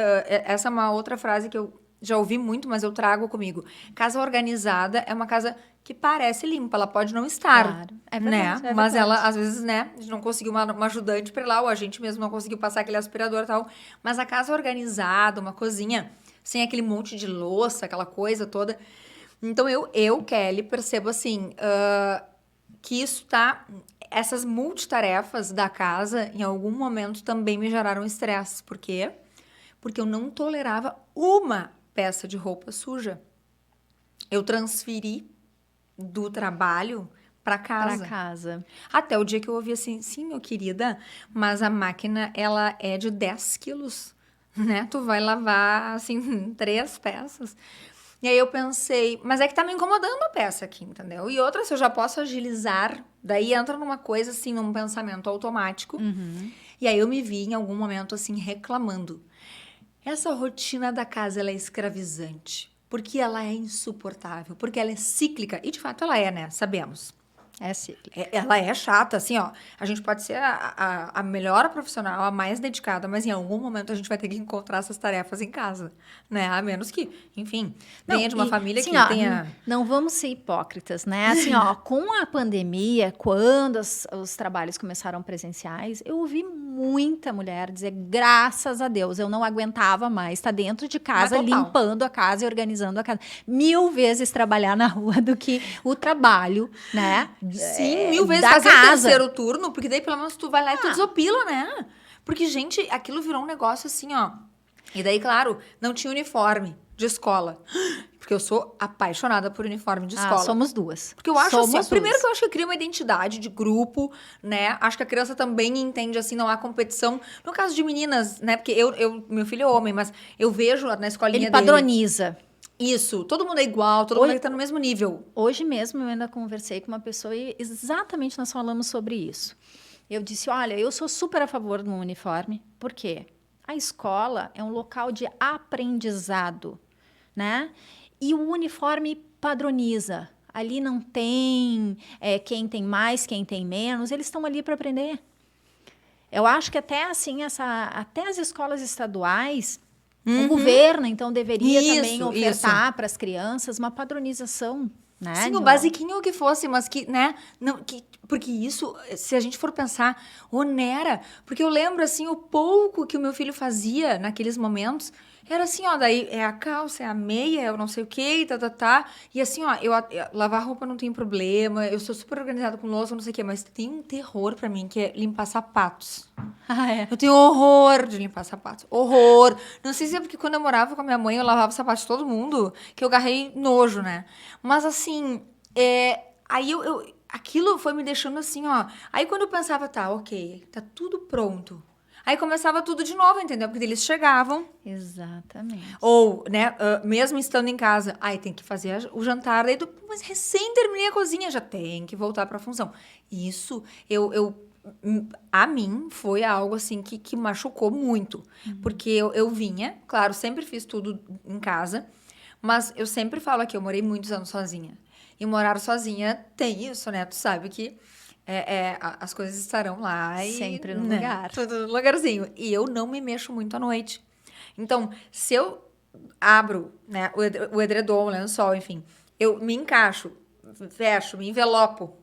essa é uma outra frase que eu já ouvi muito, mas eu trago comigo. Casa organizada é uma casa que parece limpa, ela pode não estar, Claro. É verdade, né? é Mas verdade. ela, às vezes, né, a gente não conseguiu uma ajudante pra ir lá, ou a gente mesmo não conseguiu passar aquele aspirador e tal. Mas a casa organizada, uma cozinha, sem aquele monte de louça, aquela coisa toda. Então, Kelly, percebo assim, que isso essas multitarefas da casa, em algum momento, também me geraram estresse. Por quê? Porque eu não tolerava uma peça de roupa suja. Eu transferi do trabalho para casa. Para casa. Até o dia que eu ouvi assim, sim, meu querida, mas a máquina, ela é de 10 quilos, né? Tu vai lavar, assim, 3 peças. E aí eu pensei, mas é que tá me incomodando a peça aqui, entendeu? E outra, se eu já posso agilizar, daí entra numa coisa, assim, num pensamento automático. E aí eu me vi em algum momento, assim, reclamando. Essa rotina da casa, ela é escravizante. Porque ela é insuportável, porque ela é cíclica. E, de fato, ela é, né? Sabemos. É cíclica. Ela é chata, assim, ó. A gente pode ser a melhor profissional, a mais dedicada, mas em algum momento a gente vai ter que encontrar essas tarefas em casa, né? A menos que, enfim, venha de uma família assim, que ó, tenha... Não vamos ser hipócritas, né? Assim, ó, com a pandemia, quando os trabalhos começaram presenciais, eu ouvi muita mulher dizer, graças a Deus, eu não aguentava mais estar dentro de casa, Mas total. limpando a casa e organizando a casa. 1000 vezes trabalhar na rua do que o trabalho, né? Sim, 1000 vezes da fazer o casa. terceiro turno, porque daí pelo menos tu vai lá e tu desopila, né? Porque, gente, aquilo virou um negócio assim, ó. E daí, claro, não tinha uniforme de escola. Porque eu sou apaixonada por uniforme de escola. Somos duas. Porque eu acho assim, ó, Somos primeiro duas. que eu acho que cria uma identidade de grupo, né? Acho que a criança também entende, assim, não há competição. No caso de meninas, né? Porque meu filho é homem, mas eu vejo na escolinha Ele dele... padroniza. Isso, todo mundo é igual, todo mundo tá no mesmo nível. Hoje mesmo eu ainda conversei com uma pessoa e exatamente nós falamos sobre isso. Eu disse, olha, eu sou super a favor do uniforme. Por quê? A escola é um local de aprendizado, né? E o uniforme padroniza. Ali não tem quem tem mais, quem tem menos. Eles estão ali para aprender. Eu acho que até assim, até as escolas estaduais... O governo, então, deveria também ofertar para as crianças uma padronização, né? Sim, o basiquinho que fosse, mas que, né? Não, porque isso, se a gente for pensar, onera. Porque eu lembro, assim, o pouco que o meu filho fazia naqueles momentos, era assim, ó, daí é a calça, é a meia, é o não sei o quê, tá. E assim, ó, lavar roupa não tem problema, eu sou super organizada com louça, não sei o quê, mas tem um terror pra mim, que é limpar sapatos. Eu tenho horror de limpar sapatos. Horror. Não sei se é porque quando eu morava com a minha mãe, eu lavava sapatos de todo mundo, que eu agarrei nojo, né? Mas assim, aí aquilo foi me deixando assim, ó. Aí quando eu pensava, tá, ok, tá tudo pronto. Aí começava tudo de novo, entendeu? Porque eles chegavam. Exatamente. Ou, né, mesmo estando em casa, aí tem que fazer o jantar, daí mas recém terminei a cozinha, já tem que voltar pra função. Isso, a mim foi algo assim que machucou muito, porque eu vinha, claro, sempre fiz tudo em casa, mas eu sempre falo aqui, eu morei muitos anos sozinha, e morar sozinha tem isso, né, tu sabe que as coisas estarão lá e... Sempre no né, lugar. Tudo no lugarzinho, e eu não me mexo muito à noite, então, se eu abro, né, o edredom, o lençol, enfim, eu me encaixo, fecho, me envelopo.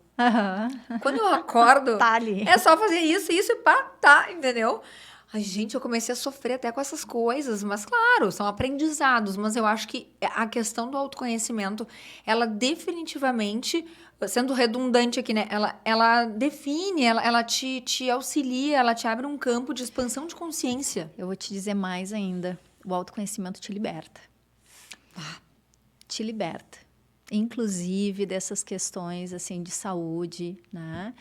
Quando eu acordo, Tá ali. é só fazer isso e pá, tá, entendeu? Ai, gente, eu comecei a sofrer até com essas coisas, mas claro, são aprendizados, mas eu acho que a questão do autoconhecimento, ela definitivamente, sendo redundante aqui, né, ela define, ela te auxilia, ela te abre um campo de expansão de consciência. Eu vou te dizer mais ainda, o autoconhecimento te liberta. Te liberta. Inclusive dessas questões assim de saúde, né?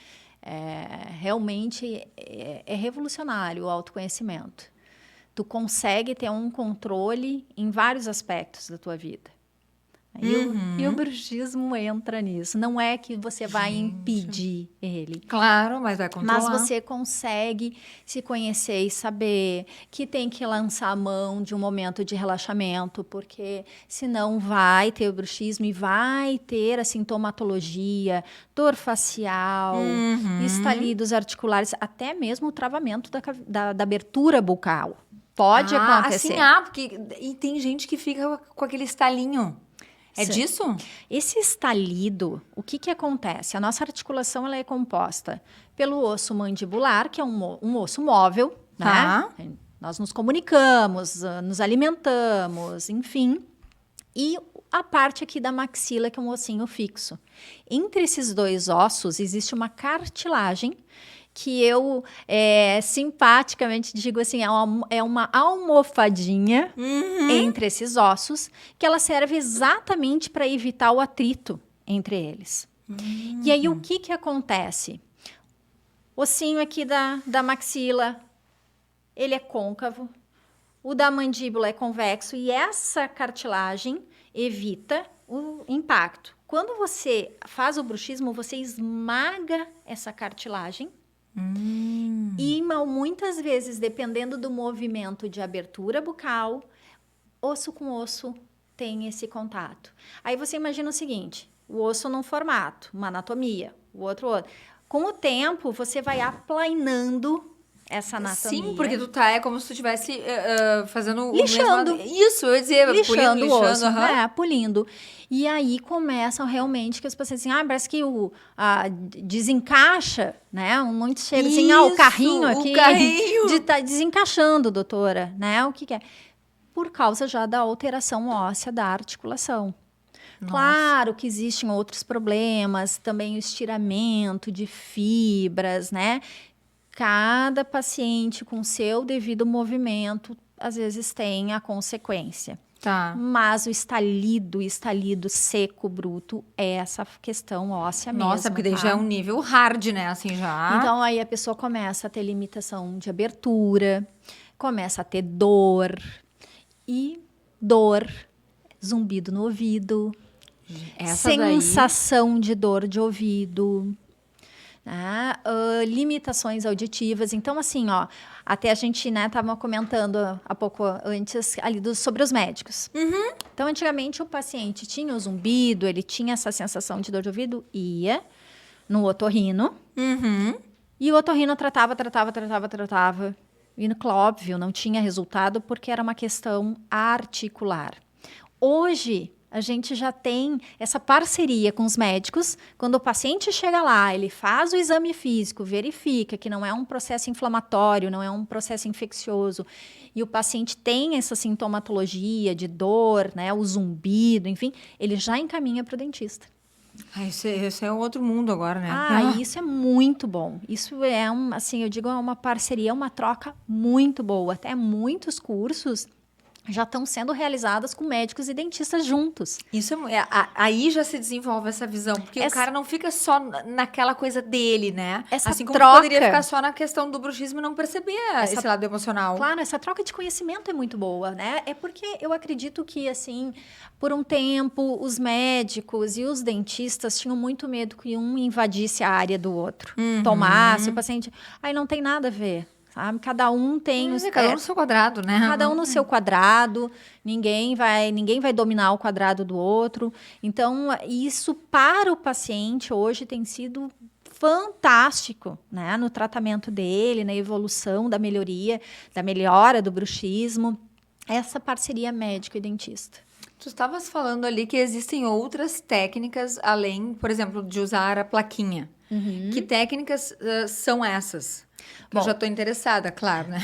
Realmente é revolucionário o autoconhecimento. Tu consegue ter um controle em vários aspectos da tua vida. E o bruxismo entra nisso. Não é que você vai impedir ele. Claro, mas vai controlar. Mas você consegue se conhecer e saber que tem que lançar a mão de um momento de relaxamento, porque senão vai ter o bruxismo e vai ter a sintomatologia, dor facial, estalidos articulares, até mesmo o travamento da abertura bucal. Pode acontecer. Assim, porque e tem gente que fica com aquele estalinho. É disso? Esse estalido, o que acontece? A nossa articulação ela é composta pelo osso mandibular, que é um osso móvel, né? Nós nos comunicamos, nos alimentamos, enfim. E a parte aqui da maxila, que é um ossinho fixo. Entre esses dois ossos existe uma cartilagem que eu simpaticamente digo assim, é uma almofadinha entre esses ossos, que ela serve exatamente para evitar o atrito entre eles. E aí, o que acontece? Ossinho aqui da maxila, ele é côncavo. O da mandíbula é convexo. E essa cartilagem evita o impacto. Quando você faz o bruxismo, você esmaga essa cartilagem. E muitas vezes, dependendo do movimento de abertura bucal, osso com osso tem esse contato. Aí você imagina o seguinte, o osso num formato, uma anatomia, o outro. Com o tempo, você vai aplanando essa anatomia. Sim, porque é como se tu estivesse fazendo lixando. o mesmo... Isso, eu ia dizer, lixando lixando, o osso, polindo. E aí começam realmente que os pacientes assim, parece que desencaixa, né? Muitos chegam assim, o carrinho aqui tá desencaixando, doutora, né? O que é? Por causa já da alteração óssea da articulação. Nossa. Claro que existem outros problemas, também o estiramento de fibras, né? Cada paciente com seu devido movimento, às vezes tem a consequência. Tá. Mas o estalido seco, bruto, é essa questão óssea mesmo. Nossa, porque daí já é um nível hard, né? Assim, já. Então, aí a pessoa começa a ter limitação de abertura, começa a ter dor, zumbido no ouvido, sensação de dor de ouvido, né? Limitações auditivas. Então, assim, até a gente, né, estava comentando há pouco antes ali sobre os médicos. Então, antigamente, o paciente tinha o zumbido, ele tinha essa sensação de dor de ouvido, ia no otorrino, e o otorrino tratava. E, óbvio, não tinha resultado porque era uma questão articular. Hoje, a gente já tem essa parceria com os médicos. Quando o paciente chega lá, ele faz o exame físico, verifica que não é um processo inflamatório, não é um processo infeccioso, e o paciente tem essa sintomatologia de dor, né, o zumbido, enfim, ele já encaminha para o dentista. Esse é outro mundo agora, né? Isso é muito bom. Isso é eu digo, é uma parceria, uma troca muito boa. Até muitos cursos já estão sendo realizadas com médicos e dentistas juntos. Isso aí já se desenvolve essa visão, porque o cara não fica só naquela coisa dele, né? Assim como troca, poderia ficar só na questão do bruxismo e não perceber esse lado emocional. Claro, essa troca de conhecimento é muito boa, né? É porque eu acredito que, assim, por um tempo, os médicos e os dentistas tinham muito medo que um invadisse a área do outro, tomasse o paciente. Aí não tem nada a ver. Sabe? Cada um tem cada um no seu quadrado, né? Cada um no seu quadrado, ninguém vai dominar o quadrado do outro. Então, isso para o paciente hoje tem sido fantástico, né? No tratamento dele, na evolução da melhora do bruxismo, essa parceria médico e dentista. Tu estavas falando ali que existem outras técnicas, além, por exemplo, de usar a plaquinha. Que técnicas são essas? Bom, eu já estou interessada, claro, né?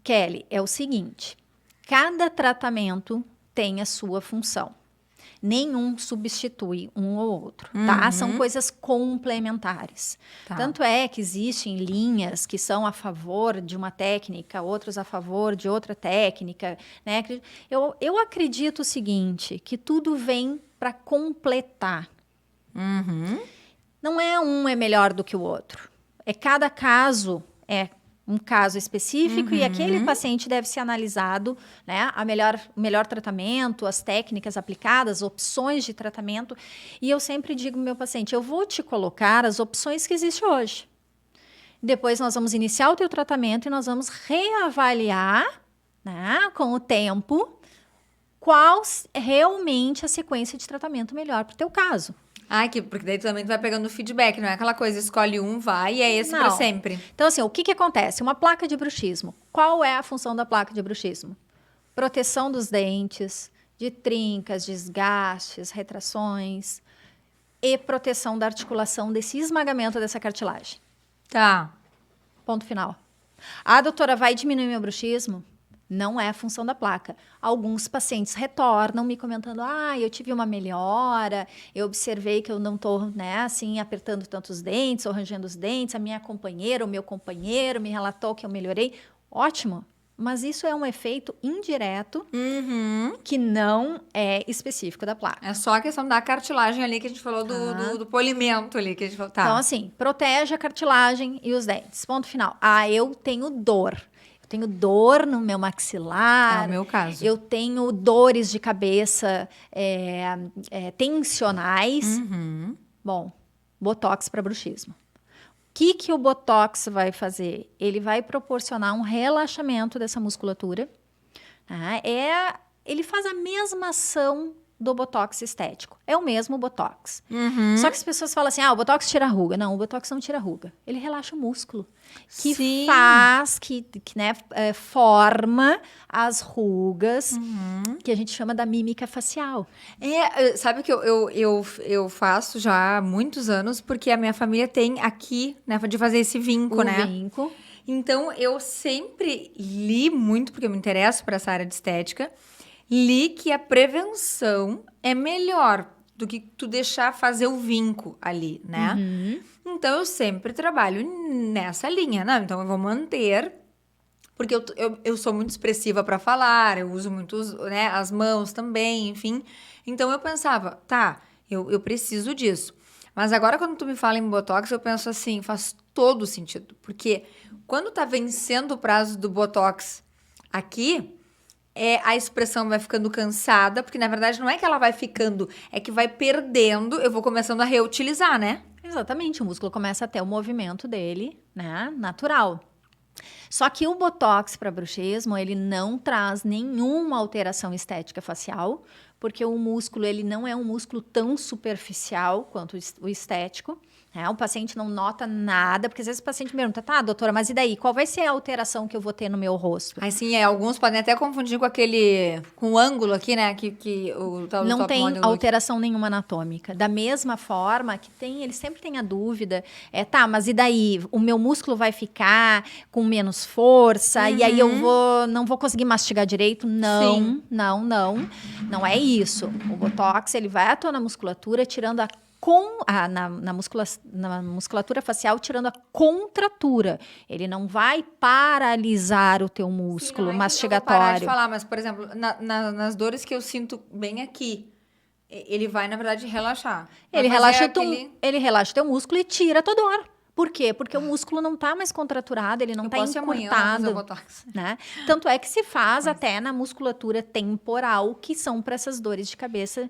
Kelly, é o seguinte, cada tratamento tem a sua função. Nenhum substitui um ou outro, tá? São coisas complementares. Tá. Tanto é que existem linhas que são a favor de uma técnica, outras a favor de outra técnica, né? Eu acredito o seguinte, que tudo vem para completar. Não é melhor do que o outro. Cada caso é um caso específico e aquele paciente deve ser analisado, né? O melhor tratamento, as técnicas aplicadas, opções de tratamento. E eu sempre digo ao meu paciente, eu vou te colocar as opções que existem hoje. Depois nós vamos iniciar o teu tratamento e nós vamos reavaliar, né, com o tempo, qual realmente a sequência de tratamento melhor para o teu caso. Porque daí tu também vai pegando feedback, não é aquela coisa, escolhe um, vai e é esse para sempre. Então, assim, o que acontece? Uma placa de bruxismo. Qual é a função da placa de bruxismo? Proteção dos dentes, de trincas, desgastes, retrações e proteção da articulação desse esmagamento dessa cartilagem. Tá. Ponto final. Doutora, vai diminuir meu bruxismo? Não é a função da placa. Alguns pacientes retornam me comentando, eu tive uma melhora, eu observei que eu não estou, né, assim, apertando tanto os dentes ou rangendo os dentes, a minha companheira, o meu companheiro me relatou que eu melhorei. Ótimo, Mas isso é um efeito indireto Uhum. que não é específico da placa. É só a questão da cartilagem ali que a gente falou do polimento ali que a gente falou. Tá. Então, assim, protege a cartilagem e os dentes. Ponto final. Ah, eu tenho dor. Eu tenho dor no meu maxilar. É o meu caso. Eu tenho dores de cabeça tensionais. Uhum. Bom, botox para bruxismo. O que o botox vai fazer? Ele vai proporcionar um relaxamento dessa musculatura. Tá? Ele faz a mesma ação do botox estético. É o mesmo botox. Uhum. Só que as pessoas falam assim, o botox tira ruga. Não, o botox não tira ruga. Ele relaxa o músculo. Que Sim. faz, forma as rugas, que a gente chama da mímica facial. Sabe que eu faço já há muitos anos, porque a minha família tem aqui, né, de fazer esse vinco, né? O vinco. Então, eu sempre li muito, porque eu me interesso por essa área de estética, li que a prevenção é melhor do que tu deixar fazer o vinco ali, né? Uhum. Então, eu sempre trabalho nessa linha, né? Então, eu vou manter, porque eu sou muito expressiva para falar, eu uso muito, né, as mãos também, enfim. Então, eu pensava, tá, eu preciso disso. Mas agora, quando tu me fala em Botox, eu penso assim, faz todo sentido. Porque quando tá vencendo o prazo do Botox aqui, a expressão vai ficando cansada, porque na verdade não é que ela vai ficando, é que vai perdendo, eu vou começando a reutilizar, né? Exatamente, o músculo começa a ter o movimento dele, né, natural. Só que o botox para bruxismo, ele não traz nenhuma alteração estética facial, porque o músculo, ele não é um músculo tão superficial quanto o estético. O paciente não nota nada, porque às vezes o paciente me pergunta, tá, doutora, mas e daí? Qual vai ser a alteração que eu vou ter no meu rosto? Aí sim, alguns podem até confundir com o ângulo aqui, né? Que o tal do Não top tem model alteração nenhuma anatômica. Da mesma forma que eles sempre têm a dúvida, tá, mas e daí? O meu músculo vai ficar com menos força, e aí eu não vou conseguir mastigar direito? Não, Sim. não é isso. O botox, ele vai atuar na musculatura, tirando na musculatura facial, tirando a contratura. Ele não vai paralisar o teu músculo mastigatório. Eu vou parar de falar, mas, por exemplo, nas dores que eu sinto bem aqui, ele vai, na verdade, relaxar. Ele relaxa o teu músculo e tira a tua dor. Por quê? Porque o músculo não está mais contraturado, ele não está encurtado. Né? Tanto é que se faz até na musculatura temporal, que são para essas dores de cabeça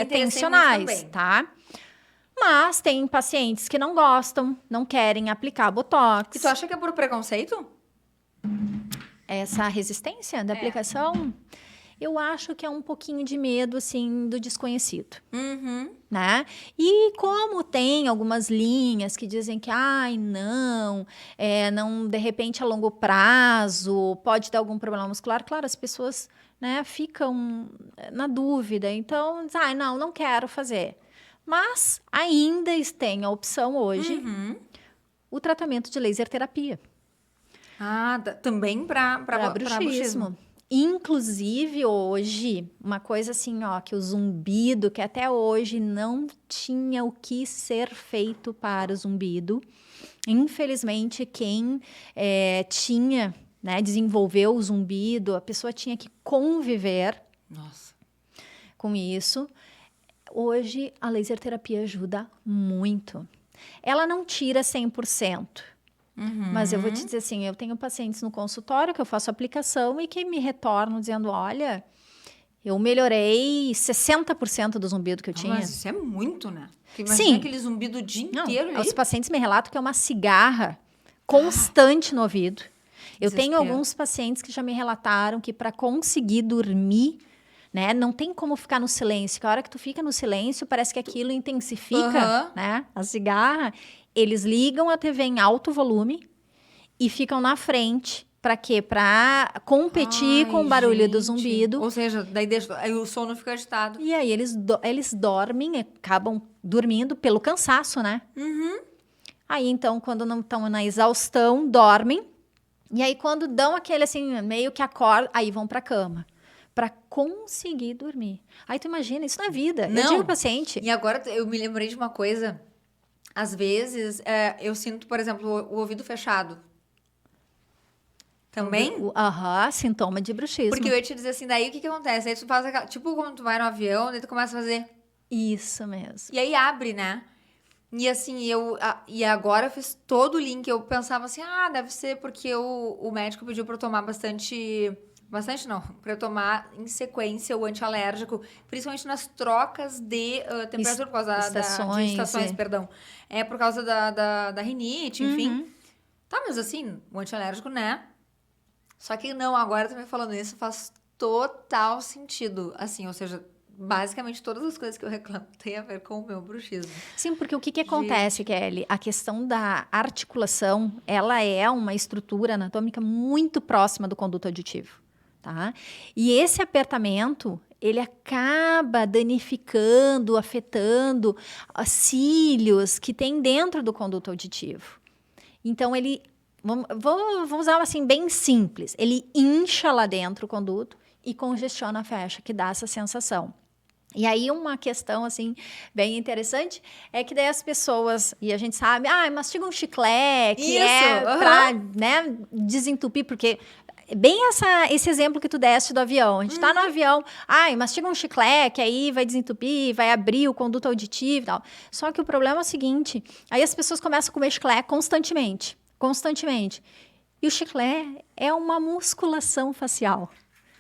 tensionais, tá? Mas tem pacientes que não gostam, não querem aplicar botox. E tu acha que é por preconceito? Essa resistência da aplicação? Eu acho que é um pouquinho de medo, assim, do desconhecido. Uhum. Né? E como tem algumas linhas que dizem que, não, de repente a longo prazo pode dar algum problema muscular, claro, as pessoas, né, ficam na dúvida. Então, não quero fazer. Mas ainda tem a opção hoje, o tratamento de laser terapia. Também para bruxismo. Inclusive, hoje, uma coisa assim, que o zumbido, que até hoje não tinha o que ser feito para o zumbido. Infelizmente, quem tinha, né, desenvolveu o zumbido, a pessoa tinha que conviver com isso. Hoje, a laser terapia ajuda muito. Ela não tira 100%. Mas eu vou te dizer assim, eu tenho pacientes no consultório que eu faço aplicação e que me retornam dizendo, olha, eu melhorei 60% do zumbido que eu tinha. Mas isso é muito, né? Porque imagina aquele zumbido o dia inteiro ali. Os pacientes me relatam que é uma cigarra constante no ouvido. Eu tenho alguns pacientes que já me relataram que para conseguir dormir, né, não tem como ficar no silêncio. Que a hora que tu fica no silêncio, parece que aquilo intensifica, né? A cigarra. Eles ligam a TV em alto volume e ficam na frente. Para quê? Para competir com o barulho do zumbido. Ou seja, aí o sono fica agitado. E aí eles dormem, acabam dormindo pelo cansaço, né? Aí, então, quando não estão na exaustão, dormem. E aí, quando dão aquele, assim, meio que acordam, aí vão para a cama. Para conseguir dormir. Aí, tu imagina, isso na vida. Não. Eu digo ao paciente... E agora, eu me lembrei de uma coisa... Às vezes, eu sinto, por exemplo, o ouvido fechado. Também? Sintoma de bruxismo. Porque eu ia te dizer assim, daí o que acontece? Aí tu faz aquela, tipo quando tu vai no avião, daí tu começa a fazer... Isso mesmo. E aí abre, né? E assim, e agora eu fiz todo o link, eu pensava assim, deve ser porque o médico pediu pra eu tomar bastante não, pra eu tomar em sequência o antialérgico, principalmente nas trocas de temperatura, por causa de estações, perdão. É por causa da rinite, enfim. Tá, mas assim, o antialérgico, né? Só que não, agora também falando isso faz total sentido. Assim, ou seja, basicamente todas as coisas que eu reclamo têm a ver com o meu bruxismo. Sim, porque o que acontece, Kelly? A questão da articulação, ela é uma estrutura anatômica muito próxima do conduto auditivo, tá? E esse apertamento, ele acaba danificando, afetando os cílios que tem dentro do conduto auditivo. Então, ele... Vou usar assim, bem simples. Ele incha lá dentro o conduto e congestiona a faixa, que dá essa sensação. E aí, uma questão, assim, bem interessante, é que daí as pessoas, e a gente sabe, mastiga um chiclete, que é pra, né, desentupir, porque bem esse exemplo que tu deste do avião. A gente tá no avião, mastiga um chiclete, que aí vai desentupir, vai abrir o conduto auditivo e tal. Só que o problema é o seguinte, aí as pessoas começam a comer chiclete constantemente. E o chiclete é uma musculação facial.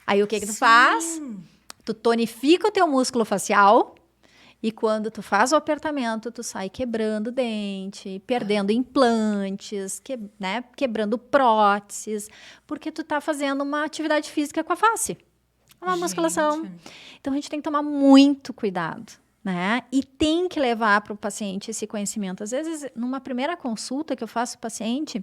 Aí, o que tu faz? Tu tonifica o teu músculo facial e quando tu faz o apertamento, tu sai quebrando dente, perdendo implantes, quebrando próteses, porque tu tá fazendo uma atividade física com a face. Uma musculação. Então, a gente tem que tomar muito cuidado, né? E tem que levar para o paciente esse conhecimento. Às vezes, numa primeira consulta que eu faço o paciente...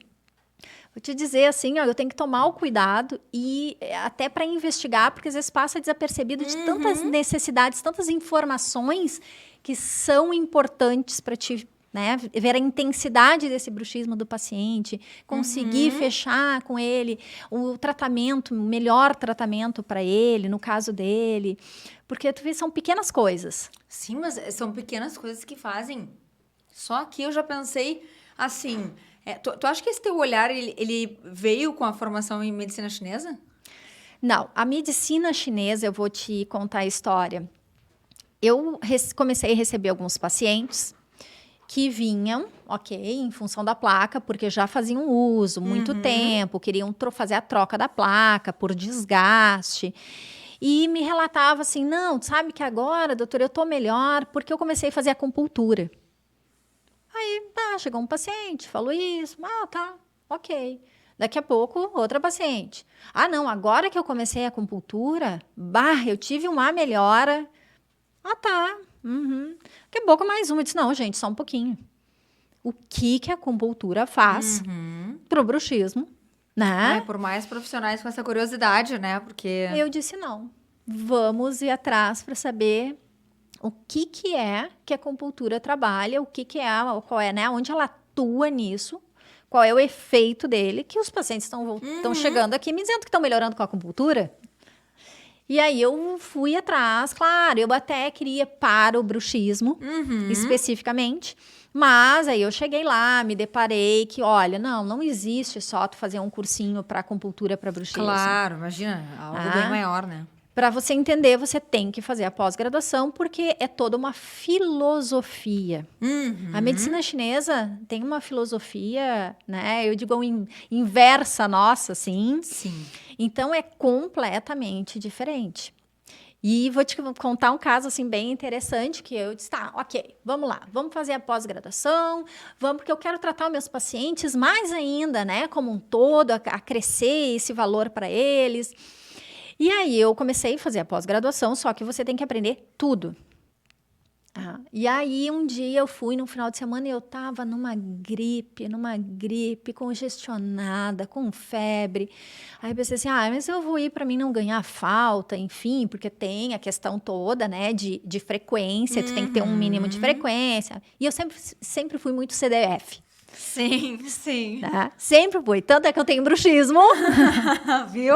Vou te dizer assim, eu tenho que tomar o cuidado e até para investigar, porque às vezes passa desapercebido de tantas necessidades, tantas informações que são importantes para te, né, ver a intensidade desse bruxismo do paciente, conseguir fechar com ele o tratamento, o melhor tratamento para ele, no caso dele, porque tu vê, são pequenas coisas. Sim, mas são pequenas coisas que fazem. Só que eu já pensei assim... Tu acha que esse teu olhar, ele veio com a formação em medicina chinesa? Não, a medicina chinesa, eu vou te contar a história. Eu comecei a receber alguns pacientes que vinham, em função da placa, porque já faziam uso muito tempo, queriam fazer a troca da placa por desgaste. E me relatava assim, não, sabe que agora, doutora, eu tô melhor porque eu comecei a fazer acupuntura. Aí, chegou um paciente, falou isso, tá, ok. Daqui a pouco, outra paciente. Não, agora que eu comecei a acupuntura, eu tive uma melhora. Tá, Daqui a pouco mais uma. Eu disse, não, gente, só um pouquinho. O que a acupuntura faz pro bruxismo, né? Por mais profissionais com essa curiosidade, né? Porque... Eu disse, não, vamos ir atrás para saber... O que é que a acupuntura trabalha, qual é, né? Onde ela atua nisso, qual é o efeito dele, que os pacientes estão chegando aqui me dizendo que estão melhorando com a acupuntura. E aí eu fui atrás, claro, eu até queria para o bruxismo, especificamente, mas aí eu cheguei lá, me deparei que, olha, não existe só tu fazer um cursinho para acupuntura para bruxismo. Claro, imagina, algo bem maior, né? Para você entender, você tem que fazer a pós-graduação, porque é toda uma filosofia. A medicina chinesa tem uma filosofia, né? Eu digo inversa nossa, assim. Sim. Então, é completamente diferente. E vou te contar um caso, assim, bem interessante, que eu disse, ok, vamos lá, vamos fazer a pós-graduação, porque eu quero tratar os meus pacientes mais ainda, né? Como um todo, a crescer esse valor para eles. E aí, eu comecei a fazer a pós-graduação, só que você tem que aprender tudo. E aí, um dia eu fui no final de semana e eu tava numa gripe, congestionada, com febre. Aí eu pensei assim, mas eu vou ir para mim não ganhar falta, enfim, porque tem a questão toda, né, de frequência, tu tem que ter um mínimo de frequência. E eu sempre fui muito CDF. Sim. Tá? Sempre fui. Tanto é que eu tenho bruxismo. Viu?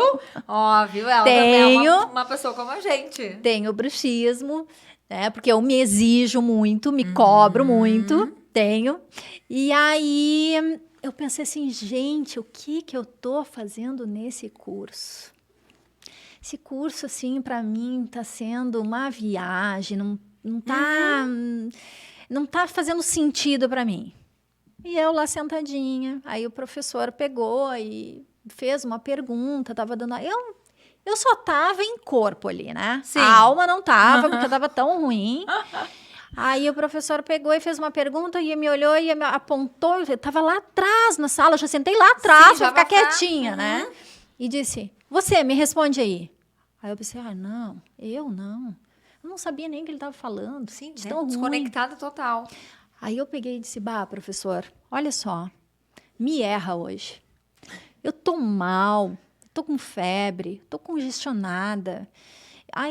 Viu? Ela também é uma pessoa como a gente. Tenho bruxismo, né? Porque eu me exijo muito, me cobro muito. Tenho. E aí, eu pensei assim, gente, o que eu tô fazendo nesse curso? Esse curso, assim, para mim, tá sendo uma viagem, não tá fazendo sentido para mim. E eu lá sentadinha, aí o professor pegou e fez uma pergunta, tava dando... Eu só tava em corpo ali, né? Sim. A alma não tava, porque eu tava tão ruim. Aí o professor pegou e fez uma pergunta e me olhou e me apontou. Eu tava lá atrás na sala, eu já sentei lá atrás pra ficar quietinha, né? E disse, você, me responde aí. Aí eu pensei, não. Eu não sabia nem o que ele tava falando. Sim, de né? tão ruim. Desconectada total. Aí eu peguei e disse, professor, olha só, me erra hoje. Eu tô mal, tô com febre, tô congestionada.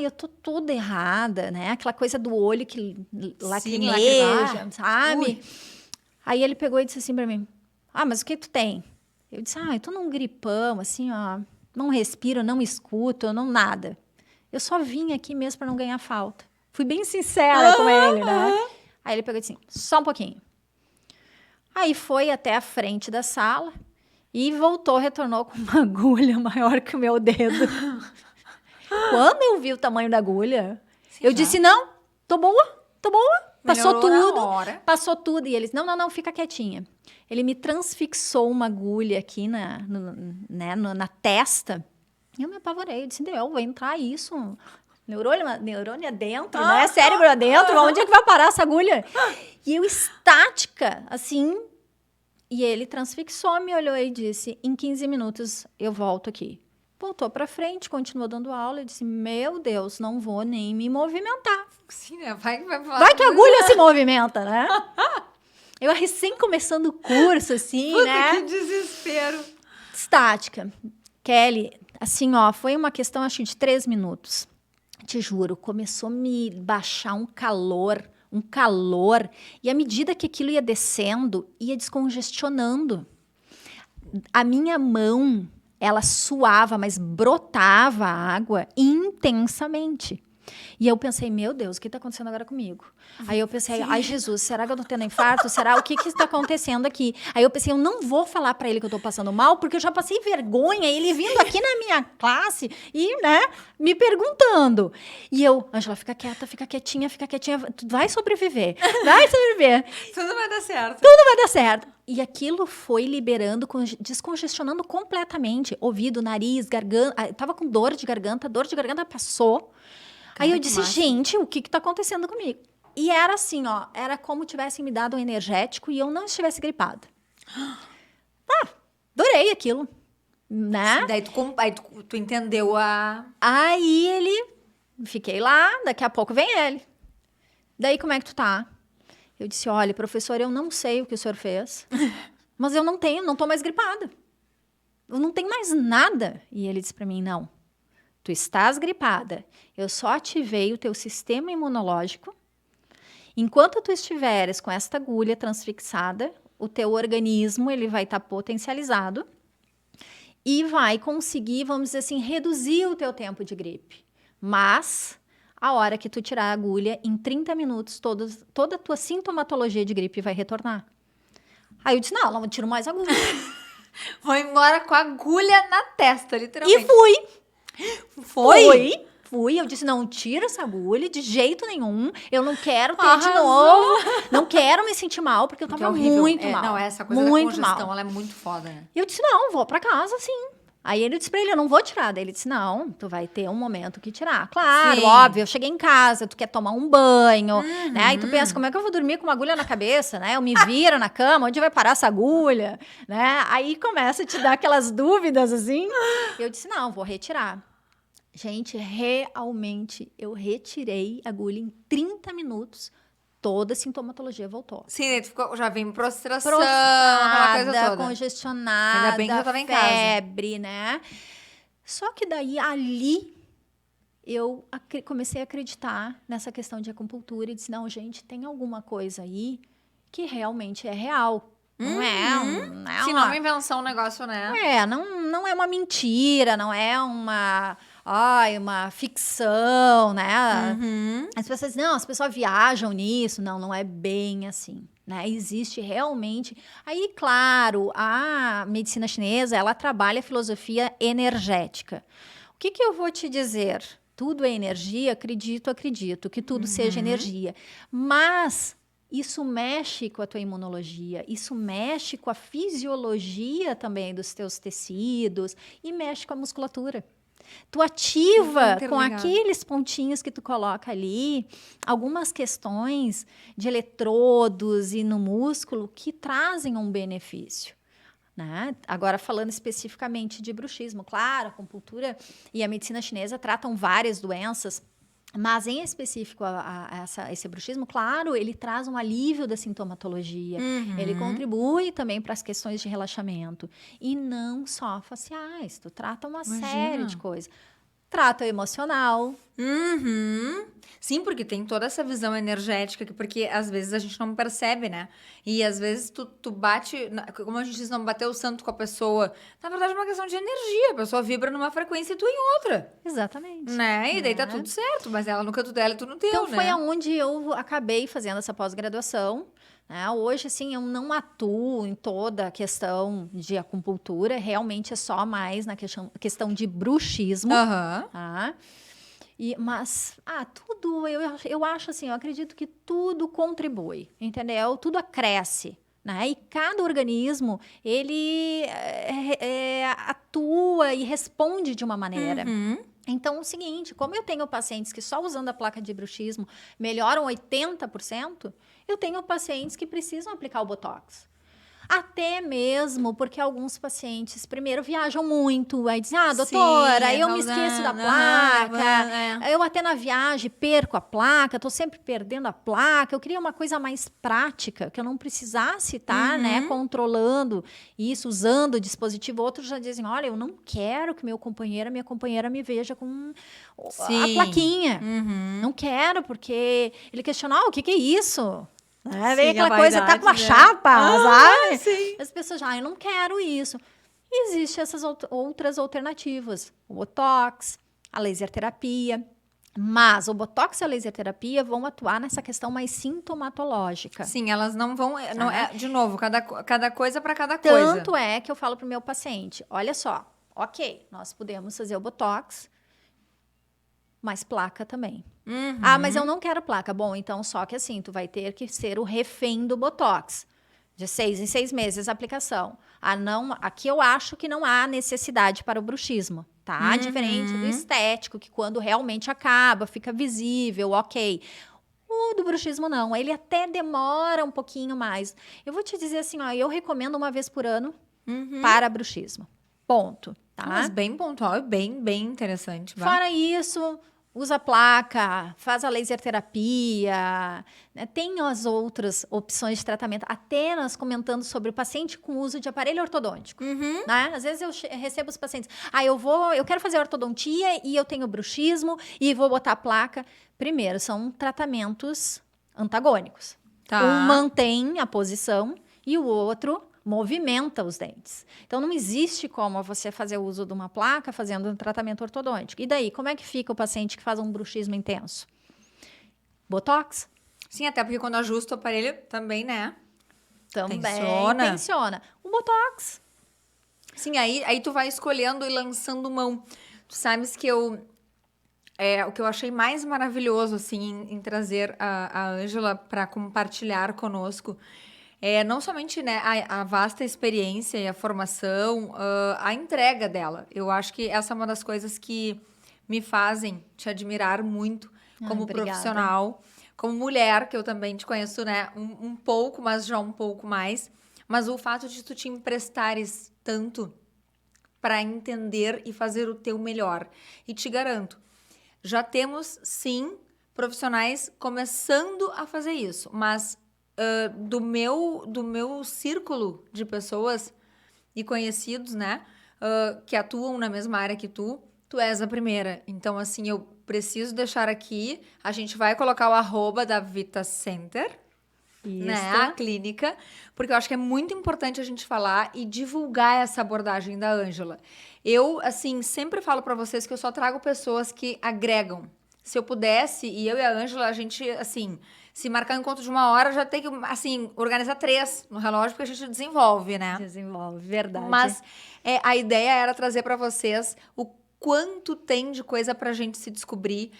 Eu tô toda errada, né? Aquela coisa do olho que lacrimeja, sabe? Ui. Aí ele pegou e disse assim pra mim, mas o que tu tem? Eu disse, eu tô num gripão, assim, ó, não respiro, não escuto, não nada. Eu só vim aqui mesmo pra não ganhar falta. Fui bem sincera com ele, né? Aí ele pegou e disse assim, só um pouquinho. Aí foi até a frente da sala e retornou com uma agulha maior que o meu dedo. Quando eu vi o tamanho da agulha, eu disse, não, tô boa. Passou tudo. E eles, não, fica quietinha. Ele me transfixou uma agulha aqui na testa. E eu me apavorei. Eu disse, vou entrar isso... Neurônio adentro, né? Cérebro adentro, onde é que vai parar essa agulha? E eu estática, assim. E ele transfixou, me olhou e disse, em 15 minutos eu volto aqui. Voltou pra frente, continuou dando aula. Eu disse, meu Deus, não vou nem me movimentar. Sim, né? Vai que a agulha se movimenta, né? Eu recém começando o curso, assim, Puta, né? Que desespero. Estática. Kelly, assim, ó, foi uma questão, acho, de 3 minutos. Te juro, começou a me baixar um calor, e à medida que aquilo ia descendo, ia descongestionando. A minha mão, ela suava, mas brotava água intensamente. E eu pensei, meu Deus, o que está acontecendo agora comigo? Aí eu pensei, ai Jesus, será que eu tô tendo infarto? Será? O que está acontecendo aqui? Aí eu pensei, eu não vou falar para ele que eu tô passando mal, porque eu já passei vergonha, ele vindo aqui na minha classe e, né, me perguntando. E eu, Ângela, fica quieta, fica quietinha, tu vai sobreviver. Tudo vai dar certo. E aquilo foi liberando, descongestionando completamente. Ouvido, nariz, garganta. Eu tava com dor de garganta passou. Aí eu disse, gente, o que tá acontecendo comigo? E era assim, ó, era como tivessem me dado um energético e eu não estivesse gripada. Adorei aquilo, né? Sim, daí tu entendeu a... Aí fiquei lá, daqui a pouco vem ele. Daí, como é que tu tá? Eu disse, olha, professor, eu não sei o que o senhor fez, mas eu não tô mais gripada. Eu não tenho mais nada. E ele disse pra mim, não. Tu estás gripada. Eu só ativei o teu sistema imunológico. Enquanto tu estiveres com esta agulha transfixada, o teu organismo ele vai estar potencializado e vai conseguir, vamos dizer assim, reduzir o teu tempo de gripe. Mas, a hora que tu tirar a agulha, em 30 minutos, toda a tua sintomatologia de gripe vai retornar. Aí eu disse, não tiro mais a agulha. Vou embora com a agulha na testa, literalmente. E fui. Fui, eu disse, não tira essa agulha de jeito nenhum, eu não quero ter de novo, não quero me sentir mal, porque eu tava muito mal. Não, essa coisa da congestão, ela é muito foda, né? E eu disse, não, vou pra casa, sim. Aí ele disse pra ele, eu não vou tirar. Daí ele disse, não, tu vai ter um momento que tirar. Claro, óbvio, eu cheguei em casa, tu quer tomar um banho, né? Aí tu pensa, como é que eu vou dormir com uma agulha na cabeça, né? Eu me viro na cama, onde vai parar essa agulha, né? Aí começa a te dar aquelas dúvidas, assim. Eu disse, não, vou retirar. Gente, realmente, eu retirei a agulha em 30 minutos. Toda a sintomatologia voltou. Sim, já vem prostração, aquela coisa toda. Congestionada, ainda bem que eu tava em casa. Febre, né? Só que daí, ali, eu comecei a acreditar nessa questão de acupuntura e disse, não, gente, tem alguma coisa aí que realmente é real. Não é Se não é uma invenção, um negócio, né? Não é uma mentira, não é uma ficção, né? As pessoas dizem, não, as pessoas viajam nisso. Não é bem assim. né? Existe realmente... Aí, claro, a medicina chinesa, ela trabalha a filosofia energética. O que eu vou te dizer? Tudo é energia, acredito que tudo seja energia. Mas isso mexe com a tua imunologia, isso mexe com a fisiologia também dos teus tecidos e mexe com a musculatura. Tu ativa com aqueles pontinhos que tu coloca ali, algumas questões de eletrodos e no músculo que trazem um benefício. Né? Agora, falando especificamente de bruxismo, claro, a acupuntura e a medicina chinesa tratam várias doenças, mas em específico esse bruxismo, claro, ele traz um alívio da sintomatologia, ele contribui também para as questões de relaxamento, e não só faciais, tu trata uma série de coisas. Trata o emocional. Sim, porque tem toda essa visão energética, porque às vezes a gente não percebe, né? E às vezes tu bate, como a gente diz, não bater o santo com a pessoa. Na verdade é uma questão de energia, a pessoa vibra numa frequência e tu em outra. Exatamente. Né? E daí tá tudo certo, mas ela no canto dela e tu no teu, então, né? foi aonde eu acabei fazendo essa pós-graduação. Né? Hoje, assim, eu não atuo em toda a questão de acupuntura, realmente é só mais na questão de bruxismo. Tá? Mas, tudo, eu acho assim, eu acredito que tudo contribui, entendeu? Tudo acresce, né? E cada organismo, ele atua e responde de uma maneira. Então, é o seguinte, como eu tenho pacientes que só usando a placa de bruxismo melhoram 80%, eu tenho pacientes que precisam aplicar o Botox. Até mesmo porque alguns pacientes primeiro viajam muito, aí dizem, doutora, eu me esqueço da placa, eu até na viagem perco a placa, tô sempre perdendo a placa, eu queria uma coisa mais prática, que eu não precisasse estar, né, controlando isso, usando o dispositivo. Outros já dizem, olha, eu não quero que minha companheira me veja com a plaquinha, não quero, porque ele questiona, o que é isso? Vem aquela coisa, tá com uma chapa, sabe? Sim. As pessoas já, eu não quero isso. Existem essas outras alternativas. O Botox, a laser terapia. Mas o Botox e a laser terapia vão atuar nessa questão mais sintomatológica. Sim, elas não vão... Não, de novo, cada coisa para cada coisa. Tanto é que eu falo pro meu paciente, olha só, ok, nós podemos fazer o Botox, mas placa também. Mas eu não quero placa. Bom, então só que assim, tu vai ter que ser o refém do Botox. De 6 em 6 meses a aplicação. Aqui eu acho que não há necessidade para o bruxismo, tá? Diferente do estético, que quando realmente acaba, fica visível, ok. O do bruxismo não, ele até demora um pouquinho mais. Eu vou te dizer assim, eu recomendo uma vez por ano para bruxismo. Ponto, tá? Mas bem pontual e bem interessante. Fora isso... Usa a placa, faz a laser terapia, né? Tem as outras opções de tratamento. Até nós comentando sobre o paciente com uso de aparelho ortodôntico. Né? Às vezes eu recebo os pacientes, eu quero fazer ortodontia e eu tenho bruxismo e vou botar a placa. Primeiro, são tratamentos antagônicos. Tá. Um mantém a posição e o outro movimenta os dentes. Então, não existe como você fazer uso de uma placa fazendo um tratamento ortodôntico. E daí, como é que fica o paciente que faz um bruxismo intenso? Botox? Sim, até porque quando ajusta o aparelho, também, né? Também tensiona. O Botox. Sim, aí tu vai escolhendo e lançando mão. Tu sabes que o que eu achei mais maravilhoso, assim, em trazer a Ângela para compartilhar conosco não somente, né, a vasta experiência e a formação, a entrega dela. Eu acho que essa é uma das coisas que me fazem te admirar muito como profissional, como mulher, que eu também te conheço, né, um pouco, mas já um pouco mais. Mas o fato de tu te emprestares tanto para entender e fazer o teu melhor. E te garanto, já temos, sim, profissionais começando a fazer isso, mas... do meu círculo de pessoas e conhecidos, né, que atuam na mesma área que tu és a primeira. Então, assim, eu preciso deixar aqui, a gente vai colocar o @ da Vita Center, né, a clínica, porque eu acho que é muito importante a gente falar e divulgar essa abordagem da Ângela. Eu, assim, sempre falo para vocês que eu só trago pessoas que agregam. se eu pudesse, e eu e a Ângela, a gente, assim, se marcar um encontro de 1 hora, já tem que, assim, organizar 3 no relógio, porque a gente desenvolve, né? Desenvolve, verdade. Mas a ideia era trazer para vocês o quanto tem de coisa pra gente se descobrir.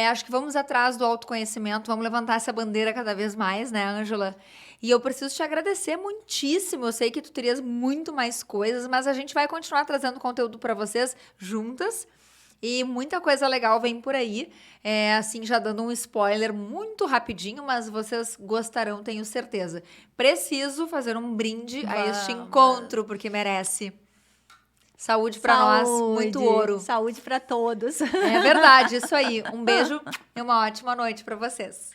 Acho que vamos atrás do autoconhecimento, vamos levantar essa bandeira cada vez mais, né, Ângela? E eu preciso te agradecer muitíssimo. Eu sei que tu terias muito mais coisas, mas a gente vai continuar trazendo conteúdo para vocês juntas. E muita coisa legal vem por aí. Assim, já dando um spoiler muito rapidinho, mas vocês gostarão, tenho certeza. Preciso fazer um brinde a este encontro, porque merece. Saúde pra nós, muito ouro. Saúde para todos. É verdade, isso aí. Um beijo e uma ótima noite pra vocês.